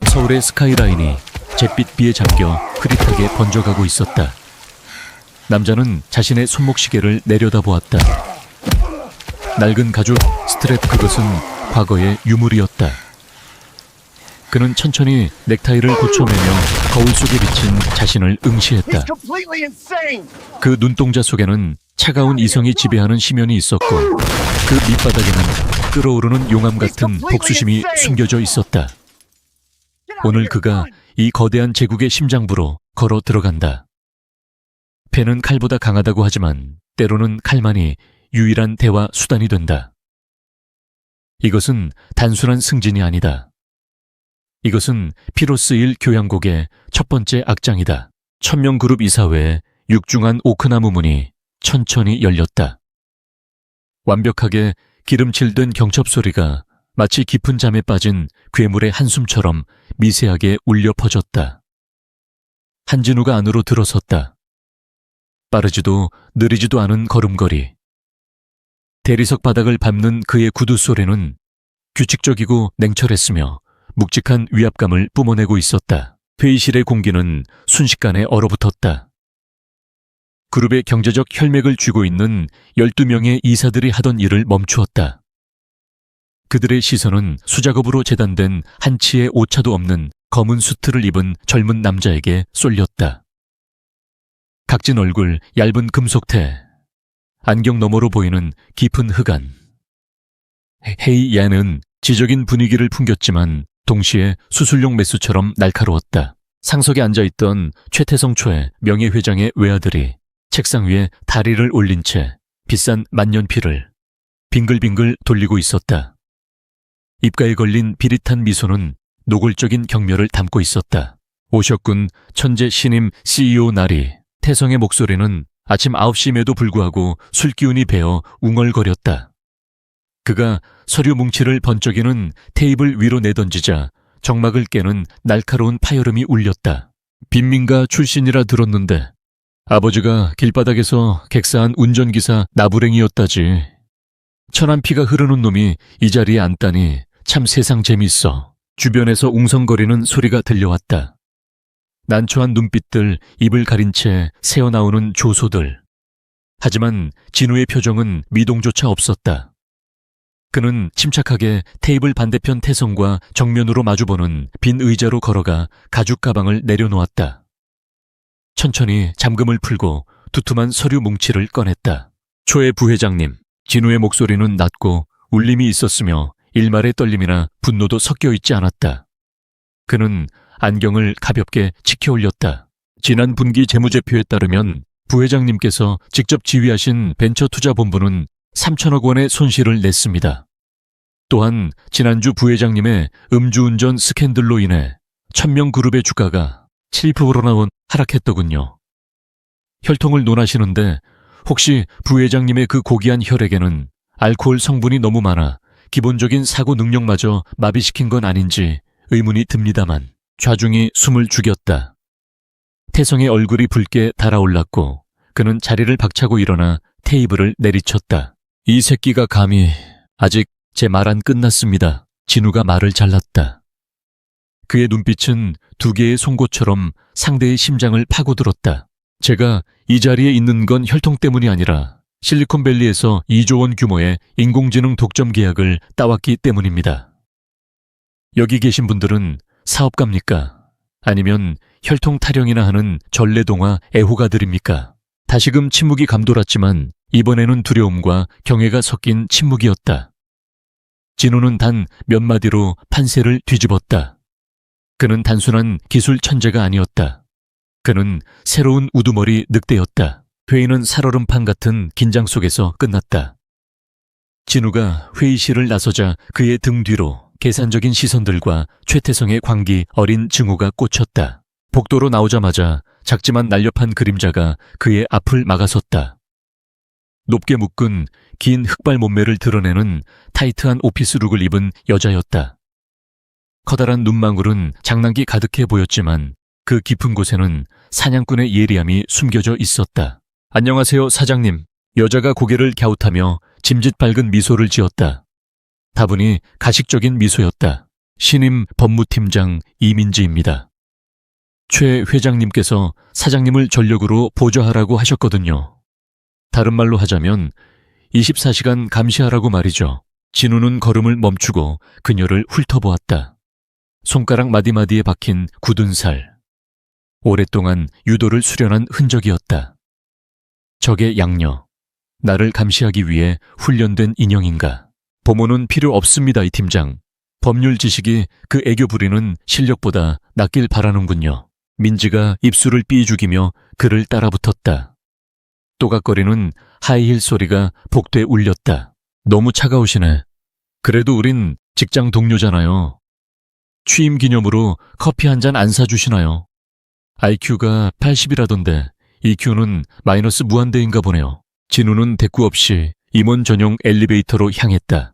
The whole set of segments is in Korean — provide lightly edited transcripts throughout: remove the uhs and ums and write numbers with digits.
서울의 스카이라인이 잿빛 비에 잠겨 흐릿하게 번져가고 있었다. 남자는 자신의 손목시계를 내려다보았다. 낡은 가죽 스트랩, 그것은 과거의 유물이었다. 그는 천천히 넥타이를 고쳐매며 거울 속에 비친 자신을 응시했다. 그 눈동자 속에는 차가운 이성이 지배하는 심연이 있었고 그 밑바닥에는 끓어오르는 용암 같은 복수심이 숨겨져 있었다. 오늘 그가 이 거대한 제국의 심장부로 걸어 들어간다. 패는 칼보다 강하다고 하지만 때로는 칼만이 유일한 대화 수단이 된다. 이것은 단순한 승진이 아니다. 이것은 피로 쓰일 교향곡의 첫 번째 악장이다. 1000명 그룹 이사회의 육중한 오크나무 문이 천천히 열렸다. 완벽하게 기름칠된 경첩 소리가 마치 깊은 잠에 빠진 괴물의 한숨처럼 미세하게 울려 퍼졌다. 한진우가 안으로 들어섰다. 빠르지도 느리지도 않은 걸음걸이. 대리석 바닥을 밟는 그의 구두 소리는 규칙적이고 냉철했으며 묵직한 위압감을 뿜어내고 있었다. 회의실의 공기는 순식간에 얼어붙었다. 그룹의 경제적 혈맥을 쥐고 있는 12명의 이사들이 하던 일을 멈추었다. 그들의 시선은 수작업으로 재단된 한치의 오차도 없는 검은 수트를 입은 젊은 남자에게 쏠렸다. 각진 얼굴, 얇은 금속태, 안경 너머로 보이는 깊은 흑안. 헤이 얀은 지적인 분위기를 풍겼지만 동시에 수술용 메스처럼 날카로웠다. 상석에 앉아있던 최태성 초의 명예회장의 외아들이 책상 위에 다리를 올린 채 비싼 만년필을 빙글빙글 돌리고 있었다. 입가에 걸린 비릿한 미소는 노골적인 경멸을 담고 있었다. 오셨군, 천재 신임 CEO 나리. 태성의 목소리는 아침 9시임에도 불구하고 술기운이 배어 웅얼거렸다. 그가 서류 뭉치를 번쩍이는 테이블 위로 내던지자 정막을 깨는 날카로운 파열음이 울렸다. 빈민가 출신이라 들었는데 아버지가 길바닥에서 객사한 운전기사 나부랭이였다지. 천한 피가 흐르는 놈이 이 자리에 앉다니 참 세상 재밌어. 주변에서 웅성거리는 소리가 들려왔다. 난초한 눈빛들, 입을 가린 채 새어나오는 조소들. 하지만 진우의 표정은 미동조차 없었다. 그는 침착하게 테이블 반대편 태성과 정면으로 마주보는 빈 의자로 걸어가 가죽 가방을 내려놓았다. 천천히 잠금을 풀고 두툼한 서류 뭉치를 꺼냈다. 초의 부회장님. 진우의 목소리는 낮고 울림이 있었으며 일말의 떨림이나 분노도 섞여 있지 않았다. 그는 안경을 가볍게 치켜 올렸다. 지난 분기 재무제표에 따르면 부회장님께서 직접 지휘하신 벤처투자본부는 3천억 원의 손실을 냈습니다. 또한 지난주 부회장님의 음주운전 스캔들로 인해 1000명 그룹의 주가가 7%나 하락했더군요. 혈통을 논하시는데 혹시 부회장님의 그 고귀한 혈액에는 알코올 성분이 너무 많아 기본적인 사고 능력마저 마비시킨 건 아닌지 의문이 듭니다만. 좌중이 숨을 죽였다. 태성의 얼굴이 붉게 달아올랐고 그는 자리를 박차고 일어나 테이블을 내리쳤다. 이 새끼가 감히. 아직 제 말 안 끝났습니다. 진우가 말을 잘랐다. 그의 눈빛은 두 개의 송곳처럼 상대의 심장을 파고들었다. 제가 이 자리에 있는 건 혈통 때문이 아니라 실리콘밸리에서 2조 원 규모의 인공지능 독점 계약을 따왔기 때문입니다. 여기 계신 분들은 사업가입니까? 아니면 혈통 타령이나 하는 전래동화 애호가들입니까? 다시금 침묵이 감돌았지만 이번에는 두려움과 경외가 섞인 침묵이었다. 진우는 단 몇 마디로 판세를 뒤집었다. 그는 단순한 기술 천재가 아니었다. 그는 새로운 우두머리 늑대였다. 회의는 살얼음판 같은 긴장 속에서 끝났다. 진우가 회의실을 나서자 그의 등 뒤로 계산적인 시선들과 최태성의 광기 어린 증오가 꽂혔다. 복도로 나오자마자 작지만 날렵한 그림자가 그의 앞을 막아섰다. 높게 묶은 긴 흑발 몸매를 드러내는 타이트한 오피스룩을 입은 여자였다. 커다란 눈망울은 장난기 가득해 보였지만 그 깊은 곳에는 사냥꾼의 예리함이 숨겨져 있었다. 안녕하세요, 사장님. 여자가 고개를 갸웃하며 짐짓 밝은 미소를 지었다. 다분히 가식적인 미소였다. 신임 법무팀장 이민지입니다. 최 회장님께서 사장님을 전력으로 보좌하라고 하셨거든요. 다른 말로 하자면 24시간 감시하라고 말이죠. 진우는 걸음을 멈추고 그녀를 훑어보았다. 손가락 마디마디에 박힌 굳은 살. 오랫동안 유도를 수련한 흔적이었다. 적의 양녀. 나를 감시하기 위해 훈련된 인형인가. 보모는 필요 없습니다, 이 팀장. 법률 지식이 그 애교 부리는 실력보다 낫길 바라는군요. 민지가 입술을 삐죽이며 그를 따라붙었다. 또각거리는 하이힐 소리가 복도에 울렸다. 너무 차가우시네. 그래도 우린 직장 동료잖아요. 취임 기념으로 커피 한 잔 안 사주시나요? IQ가 80이라던데 EQ는 마이너스 무한대인가 보네요. 진우는 대꾸 없이 임원 전용 엘리베이터로 향했다.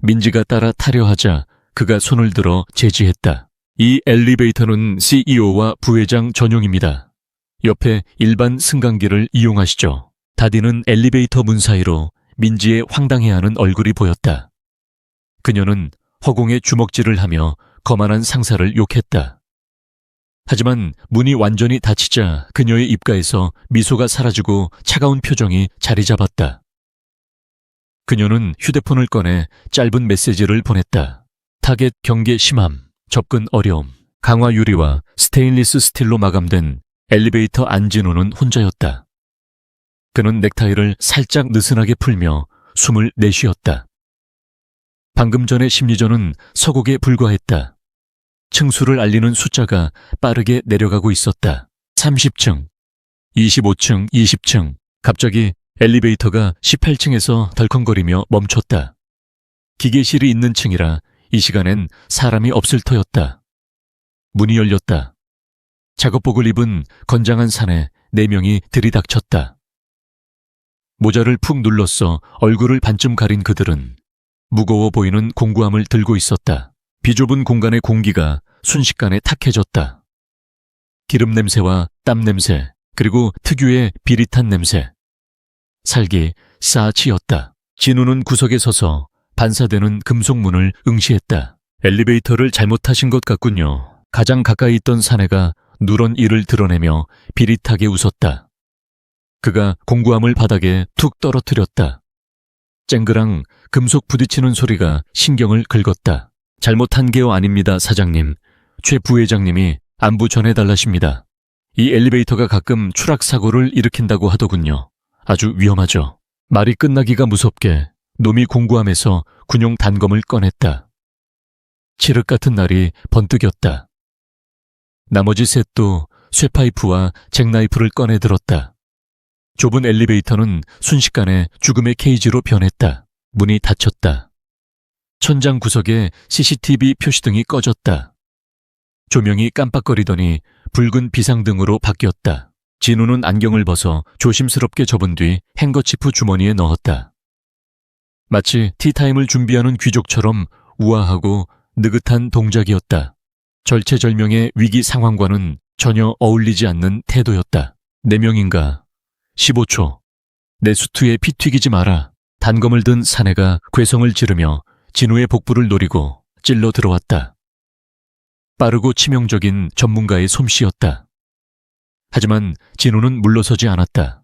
민지가 따라 타려 하자 그가 손을 들어 제지했다. 이 엘리베이터는 CEO와 부회장 전용입니다. 옆에 일반 승강기를 이용하시죠. 다디는 엘리베이터 문 사이로 민지의 황당해하는 얼굴이 보였다. 그녀는 허공에 주먹질을 하며 거만한 상사를 욕했다. 하지만 문이 완전히 닫히자 그녀의 입가에서 미소가 사라지고 차가운 표정이 자리 잡았다. 그녀는 휴대폰을 꺼내 짧은 메시지를 보냈다. 타겟 경계 심함, 접근 어려움, 강화 유리와 스테인리스 스틸로 마감된 엘리베이터 안 진우는 혼자였다. 그는 넥타이를 살짝 느슨하게 풀며 숨을 내쉬었다. 방금 전의 심리전은 서곡에 불과했다. 층수를 알리는 숫자가 빠르게 내려가고 있었다. 30층, 25층, 20층. 갑자기 엘리베이터가 18층에서 덜컹거리며 멈췄다. 기계실이 있는 층이라 이 시간엔 사람이 없을 터였다. 문이 열렸다. 작업복을 입은 건장한 사내 4명이 들이닥쳤다. 모자를 푹 눌렀어 얼굴을 반쯤 가린 그들은 무거워 보이는 공구함을 들고 있었다. 비좁은 공간의 공기가 순식간에 탁해졌다. 기름 냄새와 땀 냄새, 그리고 특유의 비릿한 냄새. 살기 싸치였다. 진우는 구석에 서서 반사되는 금속문을 응시했다. 엘리베이터를 잘못 타신 것 같군요. 가장 가까이 있던 사내가 누런 이를 드러내며 비릿하게 웃었다. 그가 공구함을 바닥에 툭 떨어뜨렸다. 쨍그랑 금속 부딪히는 소리가 신경을 긁었다. 잘못한 게요 아닙니다, 사장님. 최 부회장님이 안부 전해달라십니다. 이 엘리베이터가 가끔 추락사고를 일으킨다고 하더군요. 아주 위험하죠. 말이 끝나기가 무섭게 놈이 공구함에서 군용 단검을 꺼냈다. 칠흑 같은 날이 번뜩였다. 나머지 셋도 쇠파이프와 잭나이프를 꺼내 들었다. 좁은 엘리베이터는 순식간에 죽음의 케이지로 변했다. 문이 닫혔다. 천장 구석에 CCTV 표시등이 꺼졌다. 조명이 깜빡거리더니 붉은 비상등으로 바뀌었다. 진우는 안경을 벗어 조심스럽게 접은 뒤 행거치프 주머니에 넣었다. 마치 티타임을 준비하는 귀족처럼 우아하고 느긋한 동작이었다. 절체절명의 위기 상황과는 전혀 어울리지 않는 태도였다. 4명인가? 15초. 내 수트에 피 튀기지 마라. 단검을 든 사내가 괴성을 지르며 진우의 복부를 노리고 찔러 들어왔다. 빠르고 치명적인 전문가의 솜씨였다. 하지만 진우는 물러서지 않았다.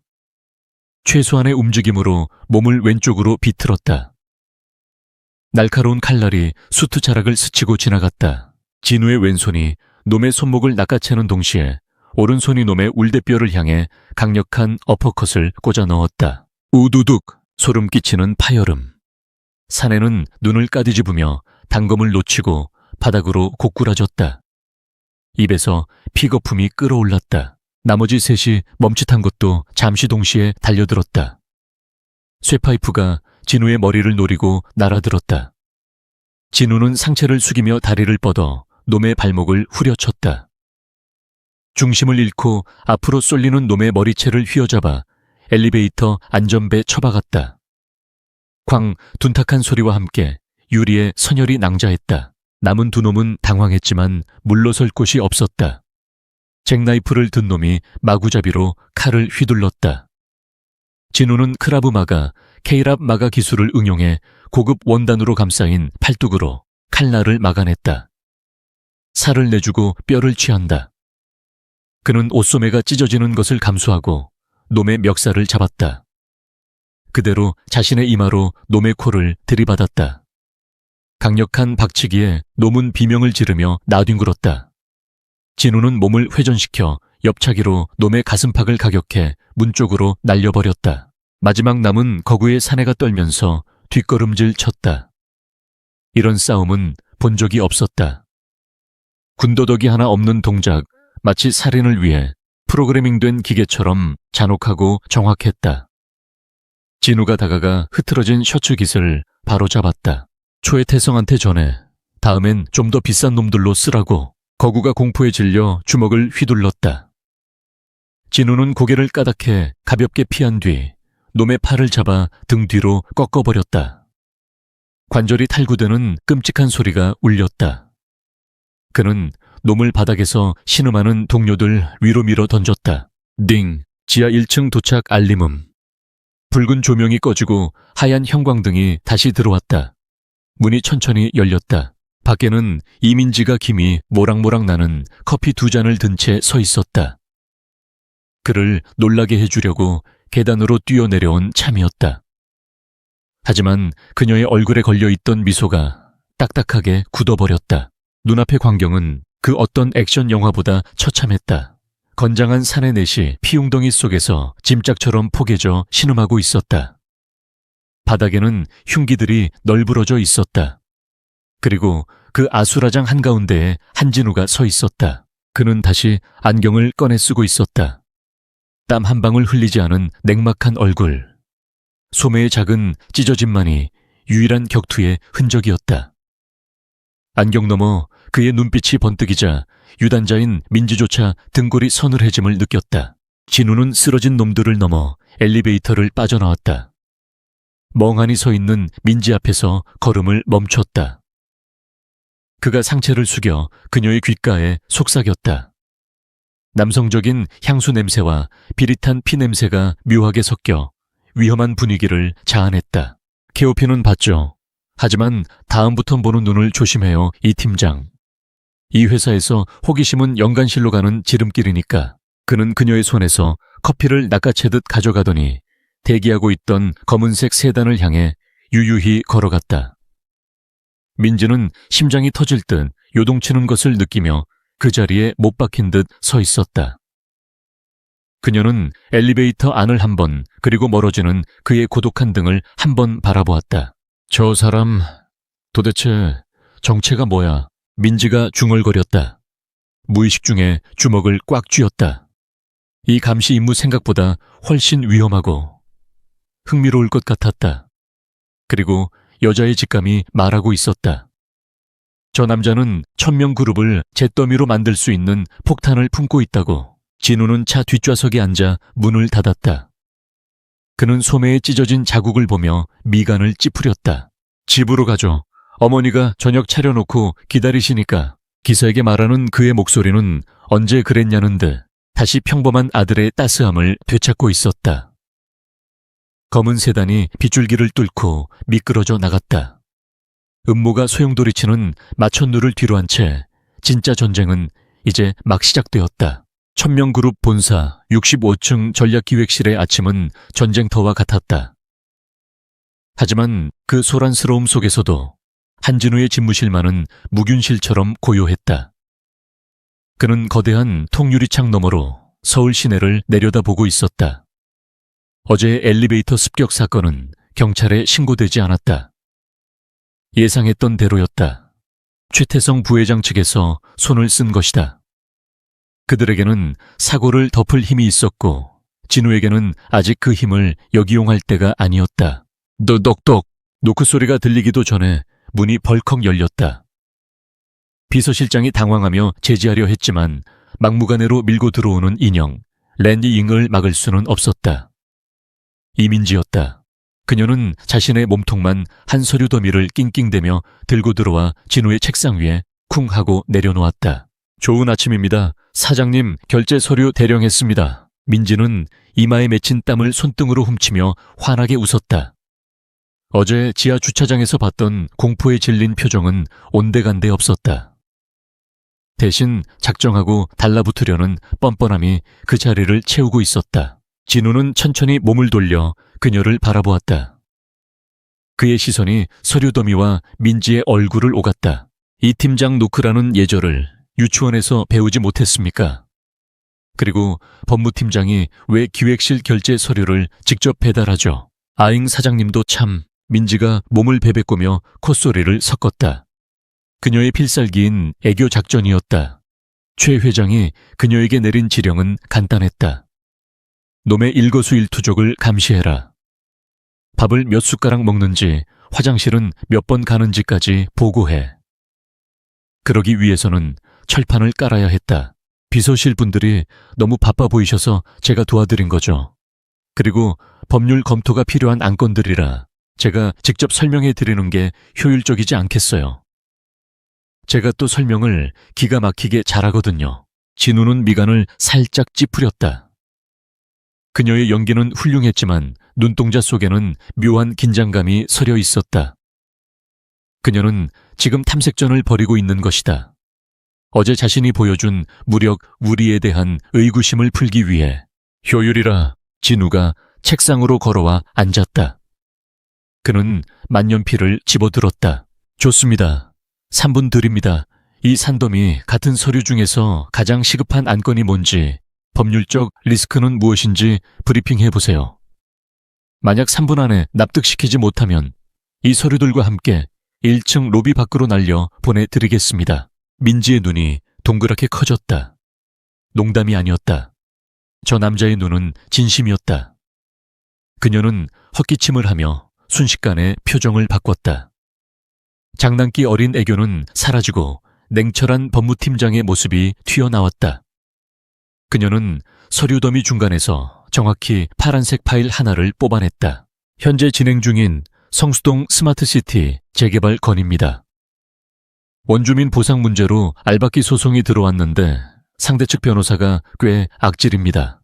최소한의 움직임으로 몸을 왼쪽으로 비틀었다. 날카로운 칼날이 수트 자락을 스치고 지나갔다. 진우의 왼손이 놈의 손목을 낚아채는 동시에 오른손이 놈의 울대뼈를 향해 강력한 어퍼컷을 꽂아 넣었다. 우두둑 소름 끼치는 파열음. 사내는 눈을 까디집으며 단검을 놓치고 바닥으로 고꾸라졌다. 입에서 피거품이 끓어올랐다. 나머지 셋이 멈칫한 것도 잠시 동시에 달려들었다. 쇠파이프가 진우의 머리를 노리고 날아들었다. 진우는 상체를 숙이며 다리를 뻗어 놈의 발목을 후려쳤다. 중심을 잃고 앞으로 쏠리는 놈의 머리채를 휘어잡아 엘리베이터 안전배에 처박았다. 쾅 둔탁한 소리와 함께 유리에 선혈이 낭자했다. 남은 두 놈은 당황했지만 물러설 곳이 없었다. 잭나이프를 든 놈이 마구잡이로 칼을 휘둘렀다. 진우는 크라브 마가, 케이랍 마가 기술을 응용해 고급 원단으로 감싸인 팔뚝으로 칼날을 막아냈다. 살을 내주고 뼈를 취한다. 그는 옷소매가 찢어지는 것을 감수하고 놈의 멱살을 잡았다. 그대로 자신의 이마로 놈의 코를 들이받았다. 강력한 박치기에 놈은 비명을 지르며 나뒹굴었다. 진우는 몸을 회전시켜 옆차기로 놈의 가슴팍을 가격해 문 쪽으로 날려버렸다. 마지막 남은 거구의 사내가 떨면서 뒷걸음질 쳤다. 이런 싸움은 본 적이 없었다. 군더더기 하나 없는 동작, 마치 살인을 위해 프로그래밍된 기계처럼 잔혹하고 정확했다. 진우가 다가가 흐트러진 셔츠 깃을 바로 잡았다. 초해태성한테 전해 다음엔 좀 더 비싼 놈들로 쓰라고. 거구가 공포에 질려 주먹을 휘둘렀다. 진우는 고개를 까닭해 가볍게 피한 뒤 놈의 팔을 잡아 등 뒤로 꺾어버렸다. 관절이 탈구되는 끔찍한 소리가 울렸다. 그는 놈을 바닥에서 신음하는 동료들 위로 밀어 던졌다. 딩! 지하 1층 도착 알림음. 붉은 조명이 꺼지고 하얀 형광등이 다시 들어왔다. 문이 천천히 열렸다. 밖에는 이민지가 김이 모락모락 나는 커피 2잔을 든 채 서 있었다. 그를 놀라게 해주려고 계단으로 뛰어내려온 참이었다. 하지만 그녀의 얼굴에 걸려있던 미소가 딱딱하게 굳어버렸다. 눈앞의 광경은 그 어떤 액션 영화보다 처참했다. 건장한 사내 넷이 피웅덩이 속에서 짐짝처럼 포개져 신음하고 있었다. 바닥에는 흉기들이 널브러져 있었다. 그리고 그 아수라장 한가운데에 한진우가 서 있었다. 그는 다시 안경을 꺼내 쓰고 있었다. 땀 한 방울 흘리지 않은 냉막한 얼굴. 소매의 작은 찢어짐만이 유일한 격투의 흔적이었다. 안경 너머 그의 눈빛이 번뜩이자 유단자인 민지조차 등골이 서늘해짐을 느꼈다. 진우는 쓰러진 놈들을 넘어 엘리베이터를 빠져나왔다. 멍하니 서 있는 민지 앞에서 걸음을 멈췄다. 그가 상체를 숙여 그녀의 귓가에 속삭였다. 남성적인 향수 냄새와 비릿한 피 냄새가 묘하게 섞여 위험한 분위기를 자아냈다. 케오피는 봤죠. 하지만 다음부턴 보는 눈을 조심해요, 이 팀장. 이 회사에서 호기심은 연간실로 가는 지름길이니까. 그는 그녀의 손에서 커피를 낚아채듯 가져가더니 대기하고 있던 검은색 세단을 향해 유유히 걸어갔다. 민지는 심장이 터질 듯 요동치는 것을 느끼며 그 자리에 못 박힌 듯 서 있었다. 그녀는 엘리베이터 안을 한 번, 그리고 멀어지는 그의 고독한 등을 한 번 바라보았다. 저 사람 도대체 정체가 뭐야? 민지가 중얼거렸다. 무의식 중에 주먹을 꽉 쥐었다. 이 감시 임무 생각보다 훨씬 위험하고 흥미로울 것 같았다. 그리고 여자의 직감이 말하고 있었다. 저 남자는 1000명 그룹을 잿더미로 만들 수 있는 폭탄을 품고 있다고. 진우는 차 뒷좌석에 앉아 문을 닫았다. 그는 소매에 찢어진 자국을 보며 미간을 찌푸렸다. 집으로 가죠. 어머니가 저녁 차려놓고 기다리시니까. 기사에게 말하는 그의 목소리는 언제 그랬냐는 듯 다시 평범한 아들의 따스함을 되찾고 있었다. 검은 세단이 빗줄기를 뚫고 미끄러져 나갔다. 음모가 소용돌이치는 마천루를 뒤로 한 채 진짜 전쟁은 이제 막 시작되었다. 1000명 그룹 본사 65층 전략기획실의 아침은 전쟁터와 같았다. 하지만 그 소란스러움 속에서도 한진우의 집무실만은 무균실처럼 고요했다. 그는 거대한 통유리창 너머로 서울 시내를 내려다보고 있었다. 어제의 엘리베이터 습격 사건은 경찰에 신고되지 않았다. 예상했던 대로였다. 최태성 부회장 측에서 손을 쓴 것이다. 그들에게는 사고를 덮을 힘이 있었고 진우에게는 아직 그 힘을 역이용할 때가 아니었다. 똑똑! 노크 소리가 들리기도 전에 문이 벌컥 열렸다. 비서실장이 당황하며 제지하려 했지만 막무가내로 밀고 들어오는 인형, 랜디 잉을 막을 수는 없었다. 이민지였다. 그녀는 자신의 몸통만 한 서류 더미를 낑낑대며 들고 들어와 진우의 책상 위에 쿵 하고 내려놓았다. 좋은 아침입니다. 사장님, 결제 서류 대령했습니다. 민지는 이마에 맺힌 땀을 손등으로 훔치며 환하게 웃었다. 어제 지하 주차장에서 봤던 공포에 질린 표정은 온데간데 없었다. 대신 작정하고 달라붙으려는 뻔뻔함이 그 자리를 채우고 있었다. 진우는 천천히 몸을 돌려 그녀를 바라보았다. 그의 시선이 서류 더미와 민지의 얼굴을 오갔다. 이 팀장 노크라는 예절을 유치원에서 배우지 못했습니까? 그리고 법무팀장이 왜 기획실 결제 서류를 직접 배달하죠? 아잉 사장님도 참. 민지가 몸을 베베꼬며 콧소리를 섞었다. 그녀의 필살기인 애교 작전이었다. 최 회장이 그녀에게 내린 지령은 간단했다. 놈의 일거수일투족을 감시해라. 밥을 몇 숟가락 먹는지, 화장실은 몇 번 가는지까지 보고해. 그러기 위해서는 철판을 깔아야 했다. 비서실 분들이 너무 바빠 보이셔서 제가 도와드린 거죠. 그리고 법률 검토가 필요한 안건들이라 제가 직접 설명해 드리는 게 효율적이지 않겠어요. 제가 또 설명을 기가 막히게 잘하거든요. 진우는 미간을 살짝 찌푸렸다. 그녀의 연기는 훌륭했지만 눈동자 속에는 묘한 긴장감이 서려 있었다. 그녀는 지금 탐색전을 벌이고 있는 것이다. 어제 자신이 보여준 무력, 우리에 대한 의구심을 풀기 위해. 효율이라 진우가 책상으로 걸어와 앉았다. 그는 만년필을 집어들었다. 좋습니다. 3분 드립니다. 이 산더미 같은 서류 중에서 가장 시급한 안건이 뭔지, 법률적 리스크는 무엇인지 브리핑해보세요. 만약 3분 안에 납득시키지 못하면 이 서류들과 함께 1층 로비 밖으로 날려 보내드리겠습니다. 민지의 눈이 동그랗게 커졌다. 농담이 아니었다. 저 남자의 눈은 진심이었다. 그녀는 헛기침을 하며 순식간에 표정을 바꿨다. 장난기 어린 애교는 사라지고 냉철한 법무팀장의 모습이 튀어나왔다. 그녀는 서류 더미 중간에서 정확히 파란색 파일 하나를 뽑아냈다. 현재 진행 중인 성수동 스마트시티 재개발 건입니다. 원주민 보상 문제로 알박기 소송이 들어왔는데 상대 측 변호사가 꽤 악질입니다.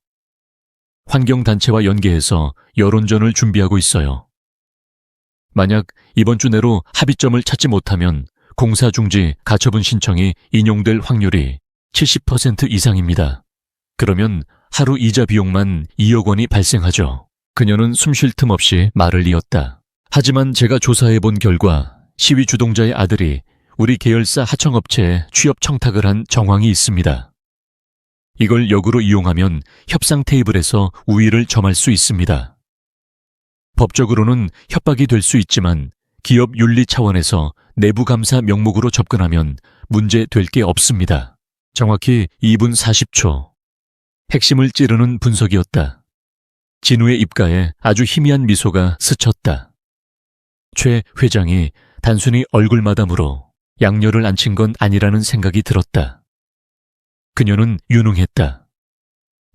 환경단체와 연계해서 여론전을 준비하고 있어요. 만약 이번 주 내로 합의점을 찾지 못하면 공사 중지 가처분 신청이 인용될 확률이 70% 이상입니다. 그러면 하루 이자 비용만 2억 원이 발생하죠. 그녀는 숨 쉴 틈 없이 말을 이었다. 하지만 제가 조사해 본 결과 시위 주동자의 아들이 우리 계열사 하청업체에 취업 청탁을 한 정황이 있습니다. 이걸 역으로 이용하면 협상 테이블에서 우위를 점할 수 있습니다. 법적으로는 협박이 될 수 있지만 기업 윤리 차원에서 내부 감사 명목으로 접근하면 문제 될 게 없습니다. 정확히 2분 40초. 핵심을 찌르는 분석이었다. 진우의 입가에 아주 희미한 미소가 스쳤다. 최 회장이 단순히 얼굴마담으로 양녀를 앉힌 건 아니라는 생각이 들었다. 그녀는 유능했다.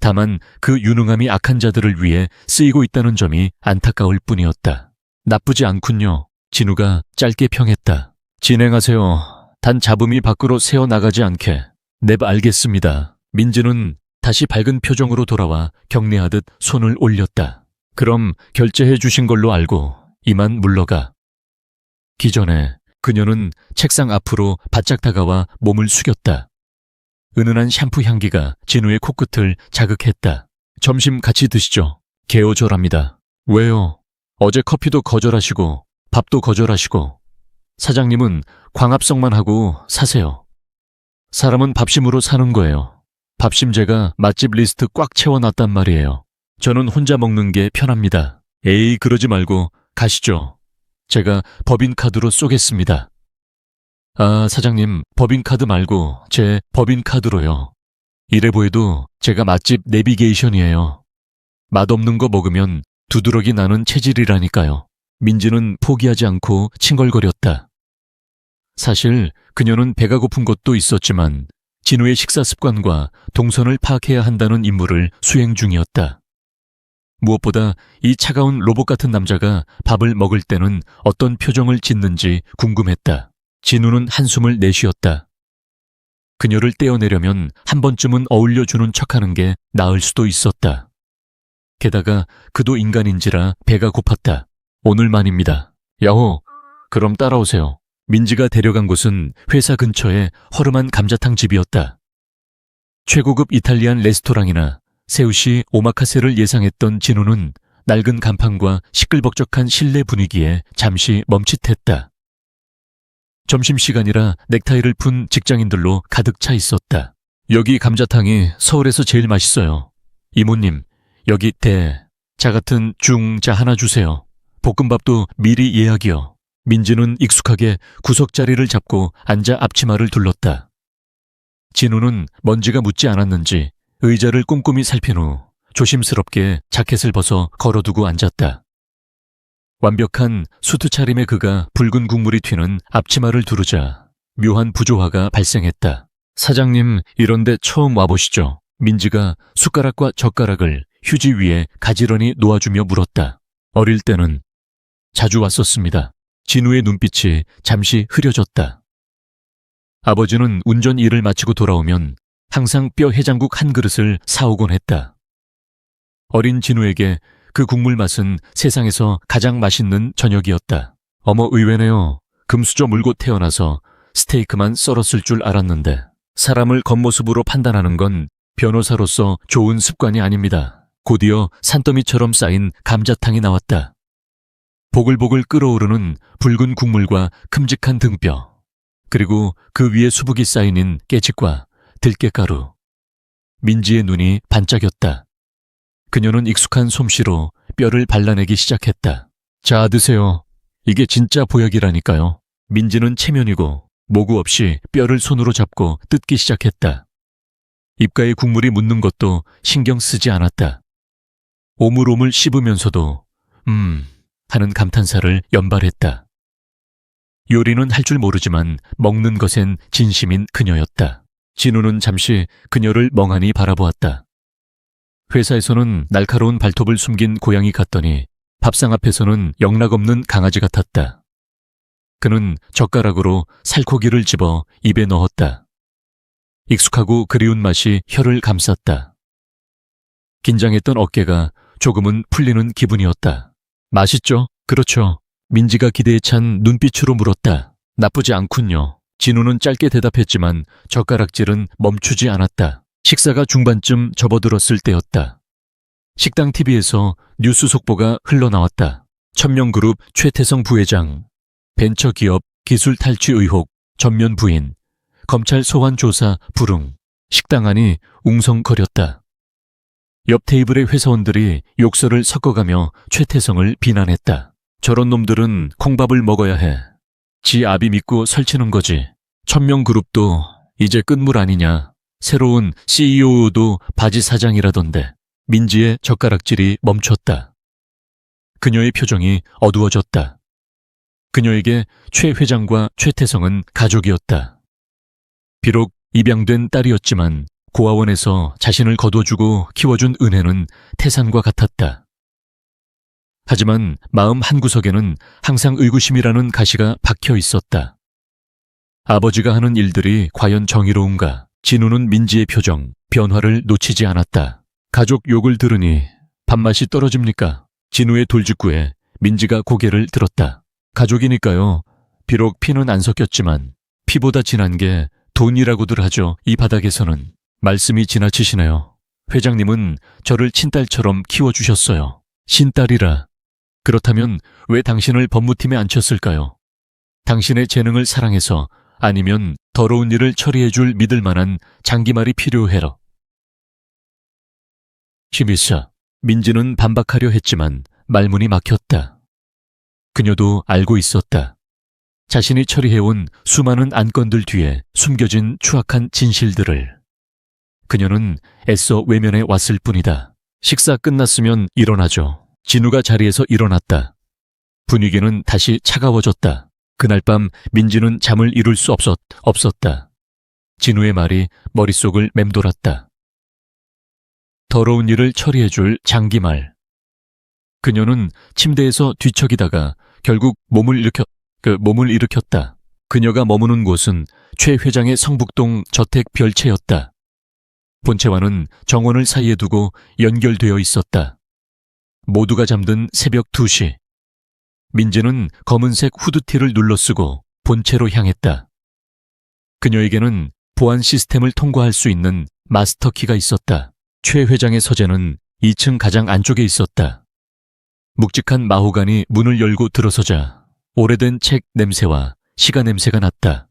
다만 그 유능함이 악한 자들을 위해 쓰이고 있다는 점이 안타까울 뿐이었다. 나쁘지 않군요. 진우가 짧게 평했다. 진행하세요. 단 잡음이 밖으로 새어나가지 않게. 넵, 알겠습니다. 민지는 다시 밝은 표정으로 돌아와 격려하듯 손을 올렸다. 그럼 결제해 주신 걸로 알고 이만 물러가. 기전에 그녀는 책상 앞으로 바짝 다가와 몸을 숙였다. 은은한 샴푸 향기가 진우의 코끝을 자극했다. 점심 같이 드시죠. 개어절합니다. 왜요? 어제 커피도 거절하시고 밥도 거절하시고 사장님은 광합성만 하고 사세요. 사람은 밥심으로 사는 거예요. 밥심제가 맛집 리스트 꽉 채워놨단 말이에요. 저는 혼자 먹는 게 편합니다. 에이, 그러지 말고 가시죠. 제가 법인카드로 쏘겠습니다. 아, 사장님, 법인카드 말고 제 법인카드로요. 이래 보여도 제가 맛집 내비게이션이에요. 맛없는 거 먹으면 두드러기 나는 체질이라니까요. 민지는 포기하지 않고 칭얼거렸다. 사실 그녀는 배가 고픈 것도 있었지만 진우의 식사 습관과 동선을 파악해야 한다는 임무를 수행 중이었다. 무엇보다 이 차가운 로봇 같은 남자가 밥을 먹을 때는 어떤 표정을 짓는지 궁금했다. 진우는 한숨을 내쉬었다. 그녀를 떼어내려면 한 번쯤은 어울려주는 척하는 게 나을 수도 있었다. 게다가 그도 인간인지라 배가 고팠다. 오늘만입니다. 야호, 그럼 따라오세요. 민지가 데려간 곳은 회사 근처의 허름한 감자탕 집이었다. 최고급 이탈리안 레스토랑이나 세우시 오마카세를 예상했던 진우는 낡은 간판과 시끌벅적한 실내 분위기에 잠시 멈칫했다. 점심시간이라 넥타이를 푼 직장인들로 가득 차 있었다. 여기 감자탕이 서울에서 제일 맛있어요. 이모님, 여기 자 같은 중자 하나 주세요. 볶음밥도 미리 예약이요. 민지는 익숙하게 구석 자리를 잡고 앉아 앞치마를 둘렀다. 진우는 먼지가 묻지 않았는지 의자를 꼼꼼히 살핀 후 조심스럽게 자켓을 벗어 걸어두고 앉았다. 완벽한 수트 차림의 그가 붉은 국물이 튀는 앞치마를 두르자 묘한 부조화가 발생했다. 사장님, 이런데 처음 와보시죠? 민지가 숟가락과 젓가락을 휴지 위에 가지런히 놓아주며 물었다. 어릴 때는 자주 왔었습니다. 진우의 눈빛이 잠시 흐려졌다. 아버지는 운전 일을 마치고 돌아오면 항상 뼈 해장국 한 그릇을 사오곤 했다. 어린 진우에게 그 국물 맛은 세상에서 가장 맛있는 저녁이었다. 어머, 의외네요. 금수저 물고 태어나서 스테이크만 썰었을 줄 알았는데 사람을 겉모습으로 판단하는 건 변호사로서 좋은 습관이 아닙니다. 곧이어 산더미처럼 쌓인 감자탕이 나왔다. 보글보글 끓어오르는 붉은 국물과 큼직한 등뼈, 그리고 그 위에 수북이 쌓이는 깨짓과 들깨가루. 민지의 눈이 반짝였다. 그녀는 익숙한 솜씨로 뼈를 발라내기 시작했다. 자, 드세요. 이게 진짜 보약이라니까요. 민지는 체면이고 모구 없이 뼈를 손으로 잡고 뜯기 시작했다. 입가에 국물이 묻는 것도 신경 쓰지 않았다. 오물오물 씹으면서도 하는 감탄사를 연발했다. 요리는 할 줄 모르지만 먹는 것엔 진심인 그녀였다. 진우는 잠시 그녀를 멍하니 바라보았다. 회사에서는 날카로운 발톱을 숨긴 고양이 같더니 밥상 앞에서는 영락없는 강아지 같았다. 그는 젓가락으로 살코기를 집어 입에 넣었다. 익숙하고 그리운 맛이 혀를 감쌌다. 긴장했던 어깨가 조금은 풀리는 기분이었다. 맛있죠? 그렇죠. 민지가 기대에 찬 눈빛으로 물었다. 나쁘지 않군요. 진우는 짧게 대답했지만 젓가락질은 멈추지 않았다. 식사가 중반쯤 접어들었을 때였다. 식당 TV에서 뉴스 속보가 흘러나왔다. 천명그룹 최태성 부회장, 벤처기업 기술 탈취 의혹 전면 부인, 검찰 소환 조사 불응. 식당 안이 웅성거렸다. 옆 테이블의 회사원들이 욕설을 섞어가며 최태성을 비난했다. 저런 놈들은 콩밥을 먹어야 해. 지 아비 믿고 설치는 거지. 천명그룹도 이제 끝물 아니냐. 새로운 CEO도 바지 사장이라던데. 민지의 젓가락질이 멈췄다. 그녀의 표정이 어두워졌다. 그녀에게 최 회장과 최태성은 가족이었다. 비록 입양된 딸이었지만 고아원에서 자신을 거둬주고 키워준 은혜는 태산과 같았다. 하지만 마음 한구석에는 항상 의구심이라는 가시가 박혀 있었다. 아버지가 하는 일들이 과연 정의로운가? 진우는 민지의 표정, 변화를 놓치지 않았다. 가족 욕을 들으니 밥맛이 떨어집니까? 진우의 돌직구에 민지가 고개를 들었다. 가족이니까요. 비록 피는 안 섞였지만 피보다 진한 게 돈이라고들 하죠. 이 바닥에서는. 말씀이 지나치시네요. 회장님은 저를 친딸처럼 키워주셨어요. 신딸이라. 그렇다면 왜 당신을 법무팀에 앉혔을까요? 당신의 재능을 사랑해서, 아니면 더러운 일을 처리해줄 믿을 만한 장기말이 필요해러. 심이사. 민지는 반박하려 했지만 말문이 막혔다. 그녀도 알고 있었다. 자신이 처리해온 수많은 안건들 뒤에 숨겨진 추악한 진실들을. 그녀는 애써 외면해 왔을 뿐이다. 식사 끝났으면 일어나죠. 진우가 자리에서 일어났다. 분위기는 다시 차가워졌다. 그날 밤 민지는 잠을 이룰 수 없었다. 진우의 말이 머릿속을 맴돌았다. 더러운 일을 처리해줄 장기말. 그녀는 침대에서 뒤척이다가 결국 몸을 일으켰다. 그녀가 머무는 곳은 최 회장의 성북동 저택 별채였다. 본체와는 정원을 사이에 두고 연결되어 있었다. 모두가 잠든 새벽 2시. 민지는 검은색 후드티를 눌러쓰고 본체로 향했다. 그녀에게는 보안 시스템을 통과할 수 있는 마스터키가 있었다. 최 회장의 서재는 2층 가장 안쪽에 있었다. 묵직한 마호간이 문을 열고 들어서자 오래된 책 냄새와 시가 냄새가 났다.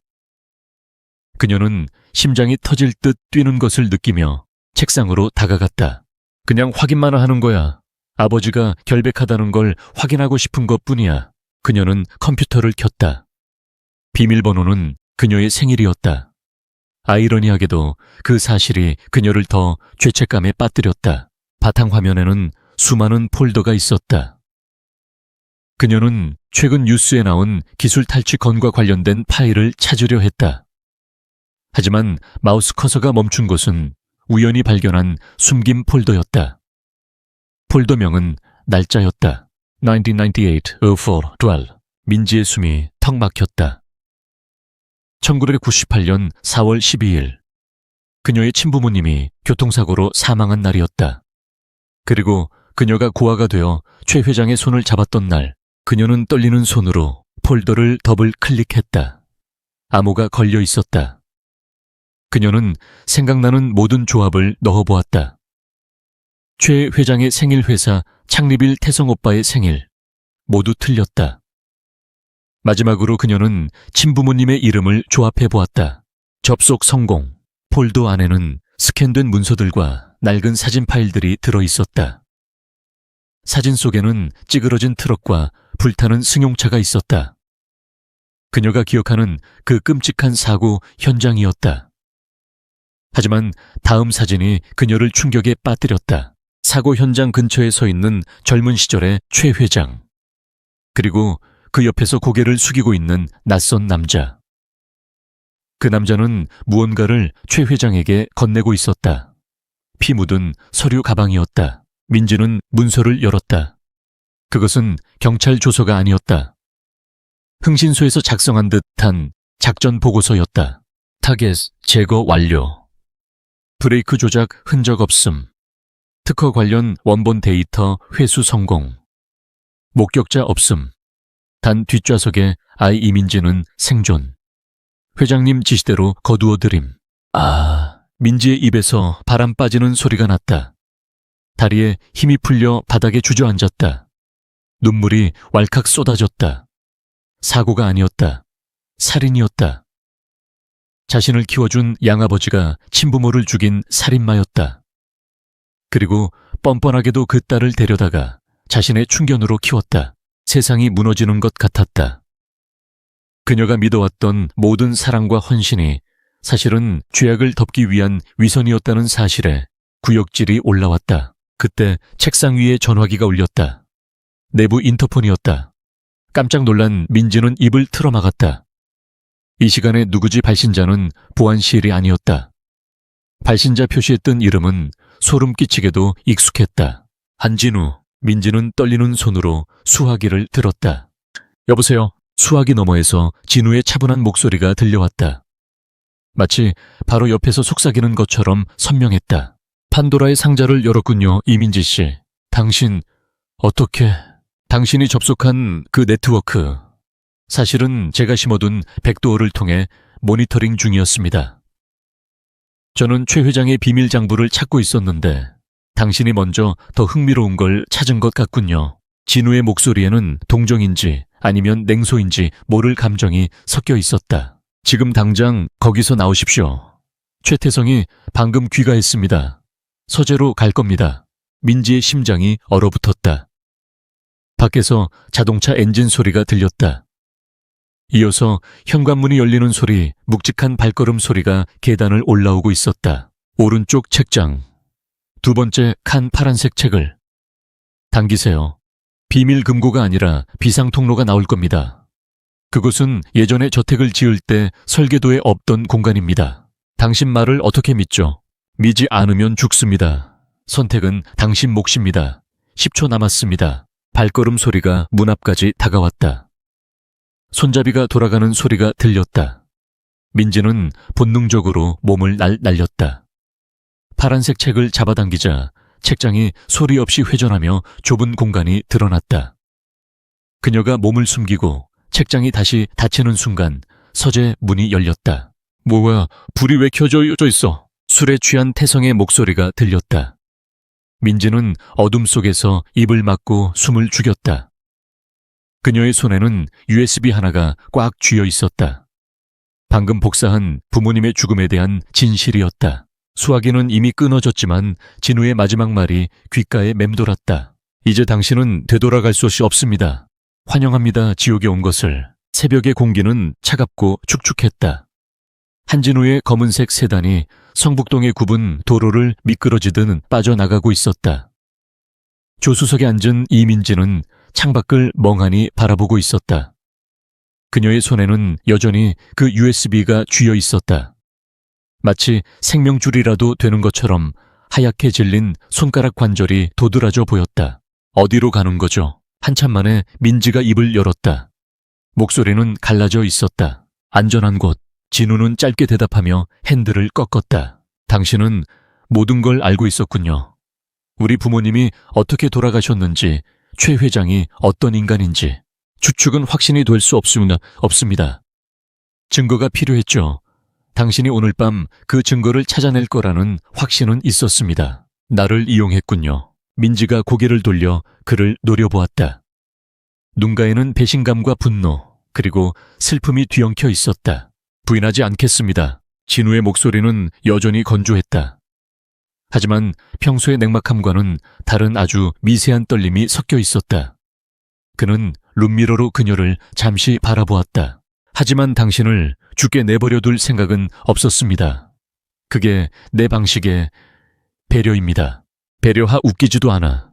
그녀는 심장이 터질 듯 뛰는 것을 느끼며 책상으로 다가갔다. 그냥 확인만 하는 거야. 아버지가 결백하다는 걸 확인하고 싶은 것뿐이야. 그녀는 컴퓨터를 켰다. 비밀번호는 그녀의 생일이었다. 아이러니하게도 그 사실이 그녀를 더 죄책감에 빠뜨렸다. 바탕화면에는 수많은 폴더가 있었다. 그녀는 최근 뉴스에 나온 기술 탈취 건과 관련된 파일을 찾으려 했다. 하지만 마우스 커서가 멈춘 곳은 우연히 발견한 숨긴 폴더였다. 폴더명은 날짜였다. 1998-04-12. 민지의 숨이 턱 막혔다. 1998년 4월 12일. 그녀의 친부모님이 교통사고로 사망한 날이었다. 그리고 그녀가 고아가 되어 최 회장의 손을 잡았던 날, 그녀는 떨리는 손으로 폴더를 더블 클릭했다. 암호가 걸려 있었다. 그녀는 생각나는 모든 조합을 넣어보았다. 최 회장의 생일 회사 창립일 태성 오빠의 생일. 모두 틀렸다. 마지막으로 그녀는 친부모님의 이름을 조합해 보았다. 접속 성공. 폴더 안에는 스캔된 문서들과 낡은 사진 파일들이 들어 있었다. 사진 속에는 찌그러진 트럭과 불타는 승용차가 있었다. 그녀가 기억하는 그 끔찍한 사고 현장이었다. 하지만 다음 사진이 그녀를 충격에 빠뜨렸다. 사고 현장 근처에 서 있는 젊은 시절의 최 회장. 그리고 그 옆에서 고개를 숙이고 있는 낯선 남자. 그 남자는 무언가를 최 회장에게 건네고 있었다. 피 묻은 서류 가방이었다. 민지는 문서를 열었다. 그것은 경찰 조서가 아니었다. 흥신소에서 작성한 듯한 작전 보고서였다. 타겟 제거 완료. 브레이크 조작 흔적 없음. 특허 관련 원본 데이터 회수 성공. 목격자 없음. 단 뒷좌석에 아이 이민지는 생존. 회장님 지시대로 거두어드림. 민지의 입에서 바람 빠지는 소리가 났다. 다리에 힘이 풀려 바닥에 주저앉았다. 눈물이 왈칵 쏟아졌다. 사고가 아니었다. 살인이었다. 자신을 키워준 양아버지가 친부모를 죽인 살인마였다. 그리고 뻔뻔하게도 그 딸을 데려다가 자신의 충견으로 키웠다. 세상이 무너지는 것 같았다. 그녀가 믿어왔던 모든 사랑과 헌신이 사실은 죄악을 덮기 위한 위선이었다는 사실에 구역질이 올라왔다. 그때 책상 위에 전화기가 울렸다. 내부 인터폰이었다. 깜짝 놀란 민지는 입을 틀어막았다. 이 시간에 누구지 발신자는 보안실이 아니었다. 발신자 표시에 뜬 이름은 소름 끼치게도 익숙했다. 한진우. 민지는 떨리는 손으로 수화기를 들었다. 여보세요. 수화기 너머에서 진우의 차분한 목소리가 들려왔다. 마치 바로 옆에서 속삭이는 것처럼 선명했다. 판도라의 상자를 열었군요, 이민지 씨. 당신, 어떻게... 당신이 접속한 그 네트워크. 사실은 제가 심어둔 백도어를 통해 모니터링 중이었습니다. 저는 최 회장의 비밀 장부를 찾고 있었는데 당신이 먼저 더 흥미로운 걸 찾은 것 같군요. 진우의 목소리에는 동정인지 아니면 냉소인지 모를 감정이 섞여 있었다. 지금 당장 거기서 나오십시오. 최태성이 방금 귀가했습니다. 서재로 갈 겁니다. 민지의 심장이 얼어붙었다. 밖에서 자동차 엔진 소리가 들렸다. 이어서 현관문이 열리는 소리, 묵직한 발걸음 소리가 계단을 올라오고 있었다. 오른쪽 책장. 두 번째 칸 파란색 책을. 당기세요. 비밀 금고가 아니라 비상 통로가 나올 겁니다. 그곳은 예전에 저택을 지을 때 설계도에 없던 공간입니다. 당신 말을 어떻게 믿죠? 믿지 않으면 죽습니다. 선택은 당신 몫입니다. 10초 남았습니다. 발걸음 소리가 문 앞까지 다가왔다. 손잡이가 돌아가는 소리가 들렸다. 민지는 본능적으로 몸을 날렸다. 파란색 책을 잡아당기자 책장이 소리 없이 회전하며 좁은 공간이 드러났다. 그녀가 몸을 숨기고 책장이 다시 닫히는 순간 서재 문이 열렸다. 뭐야, 불이 왜 켜져 있어? 술에 취한 태성의 목소리가 들렸다. 민지는 어둠 속에서 입을 막고 숨을 죽였다. 그녀의 손에는 USB 하나가 꽉 쥐어 있었다. 방금 복사한 부모님의 죽음에 대한 진실이었다. 수화기는 이미 끊어졌지만 진우의 마지막 말이 귓가에 맴돌았다. 이제 당신은 되돌아갈 수 없습니다. 환영합니다, 지옥에 온 것을. 새벽의 공기는 차갑고 축축했다. 한진우의 검은색 세단이 성북동의 굽은 도로를 미끄러지듯 빠져나가고 있었다. 조수석에 앉은 이민지는 창밖을 멍하니 바라보고 있었다. 그녀의 손에는 여전히 그 USB가 쥐어 있었다. 마치 생명줄이라도 되는 것처럼 하얗게 질린 손가락 관절이 도드라져 보였다. 어디로 가는 거죠? 한참 만에 민지가 입을 열었다. 목소리는 갈라져 있었다. 안전한 곳. 진우는 짧게 대답하며 핸들을 꺾었다. 당신은 모든 걸 알고 있었군요. 우리 부모님이 어떻게 돌아가셨는지, 최 회장이 어떤 인간인지. 추측은 확신이 될 수 없습니다. 증거가 필요했죠. 당신이 오늘 밤 그 증거를 찾아낼 거라는 확신은 있었습니다. 나를 이용했군요. 민지가 고개를 돌려 그를 노려보았다. 눈가에는 배신감과 분노, 그리고 슬픔이 뒤엉켜 있었다. 부인하지 않겠습니다. 진우의 목소리는 여전히 건조했다. 하지만 평소의 냉막함과는 다른 아주 미세한 떨림이 섞여 있었다. 그는 룸미러로 그녀를 잠시 바라보았다. 하지만 당신을 죽게 내버려둘 생각은 없었습니다. 그게 내 방식의 배려입니다. 배려하 웃기지도 않아.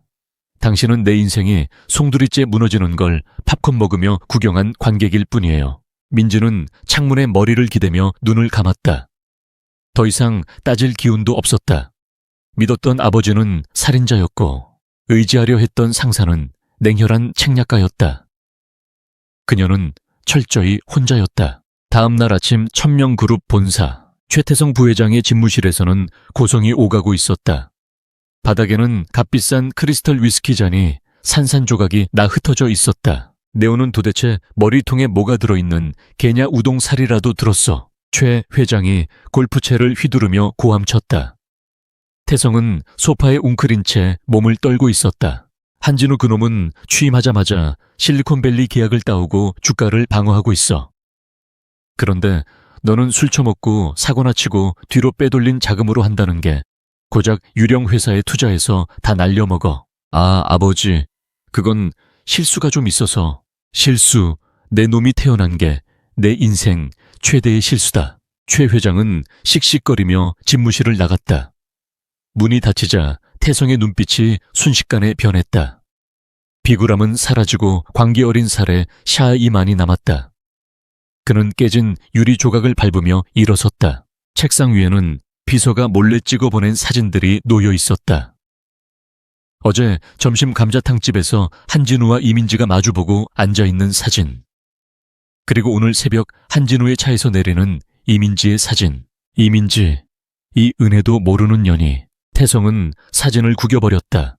당신은 내 인생이 송두리째 무너지는 걸 팝콘 먹으며 구경한 관객일 뿐이에요. 민지는 창문에 머리를 기대며 눈을 감았다. 더 이상 따질 기운도 없었다. 믿었던 아버지는 살인자였고 의지하려 했던 상사는 냉혈한 책략가였다. 그녀는 철저히 혼자였다. 다음 날 아침 천명그룹 본사 최태성 부회장의 집무실에서는 고성이 오가고 있었다. 바닥에는 값비싼 크리스털 위스키 잔이 산산조각이 나 흩어져 있었다. 네오는 도대체 머리통에 뭐가 들어있는 개냐 우동살이라도 들었어. 최 회장이 골프채를 휘두르며 고함쳤다. 태성은 소파에 웅크린 채 몸을 떨고 있었다. 한진우 그놈은 취임하자마자 실리콘밸리 계약을 따오고 주가를 방어하고 있어. 그런데 너는 술 처먹고 사고나 치고 뒤로 빼돌린 자금으로 한다는 게 고작 유령 회사에 투자해서 다 날려먹어. 아, 아버지, 그건 실수가 좀 있어서. 실수, 내 놈이 태어난 게 내 인생 최대의 실수다. 최 회장은 씩씩거리며 집무실을 나갔다. 문이 닫히자 태성의 눈빛이 순식간에 변했다. 비굴함은 사라지고 광기 어린 살에 샤이만이 남았다. 그는 깨진 유리 조각을 밟으며 일어섰다. 책상 위에는 비서가 몰래 찍어보낸 사진들이 놓여 있었다. 어제 점심 감자탕집에서 한진우와 이민지가 마주보고 앉아있는 사진. 그리고 오늘 새벽 한진우의 차에서 내리는 이민지의 사진. 이민지, 이 은혜도 모르는 년이. 태성은 사진을 구겨버렸다.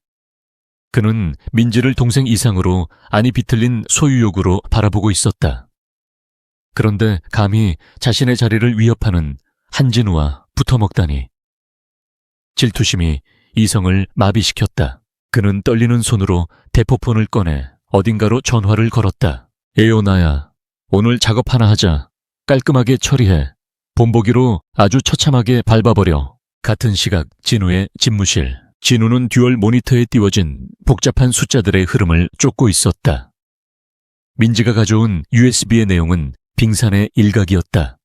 그는 민지를 동생 이상으로 아니 비틀린 소유욕으로 바라보고 있었다. 그런데 감히 자신의 자리를 위협하는 한진우와 붙어먹다니. 질투심이 이성을 마비시켰다. 그는 떨리는 손으로 대포폰을 꺼내 어딘가로 전화를 걸었다. 에요나야, 오늘 작업 하나 하자. 깔끔하게 처리해. 본보기로 아주 처참하게 밟아버려. 같은 시각 진우의 집무실. 진우는 듀얼 모니터에 띄워진 복잡한 숫자들의 흐름을 쫓고 있었다. 민지가 가져온 USB의 내용은 빙산의 일각이었다.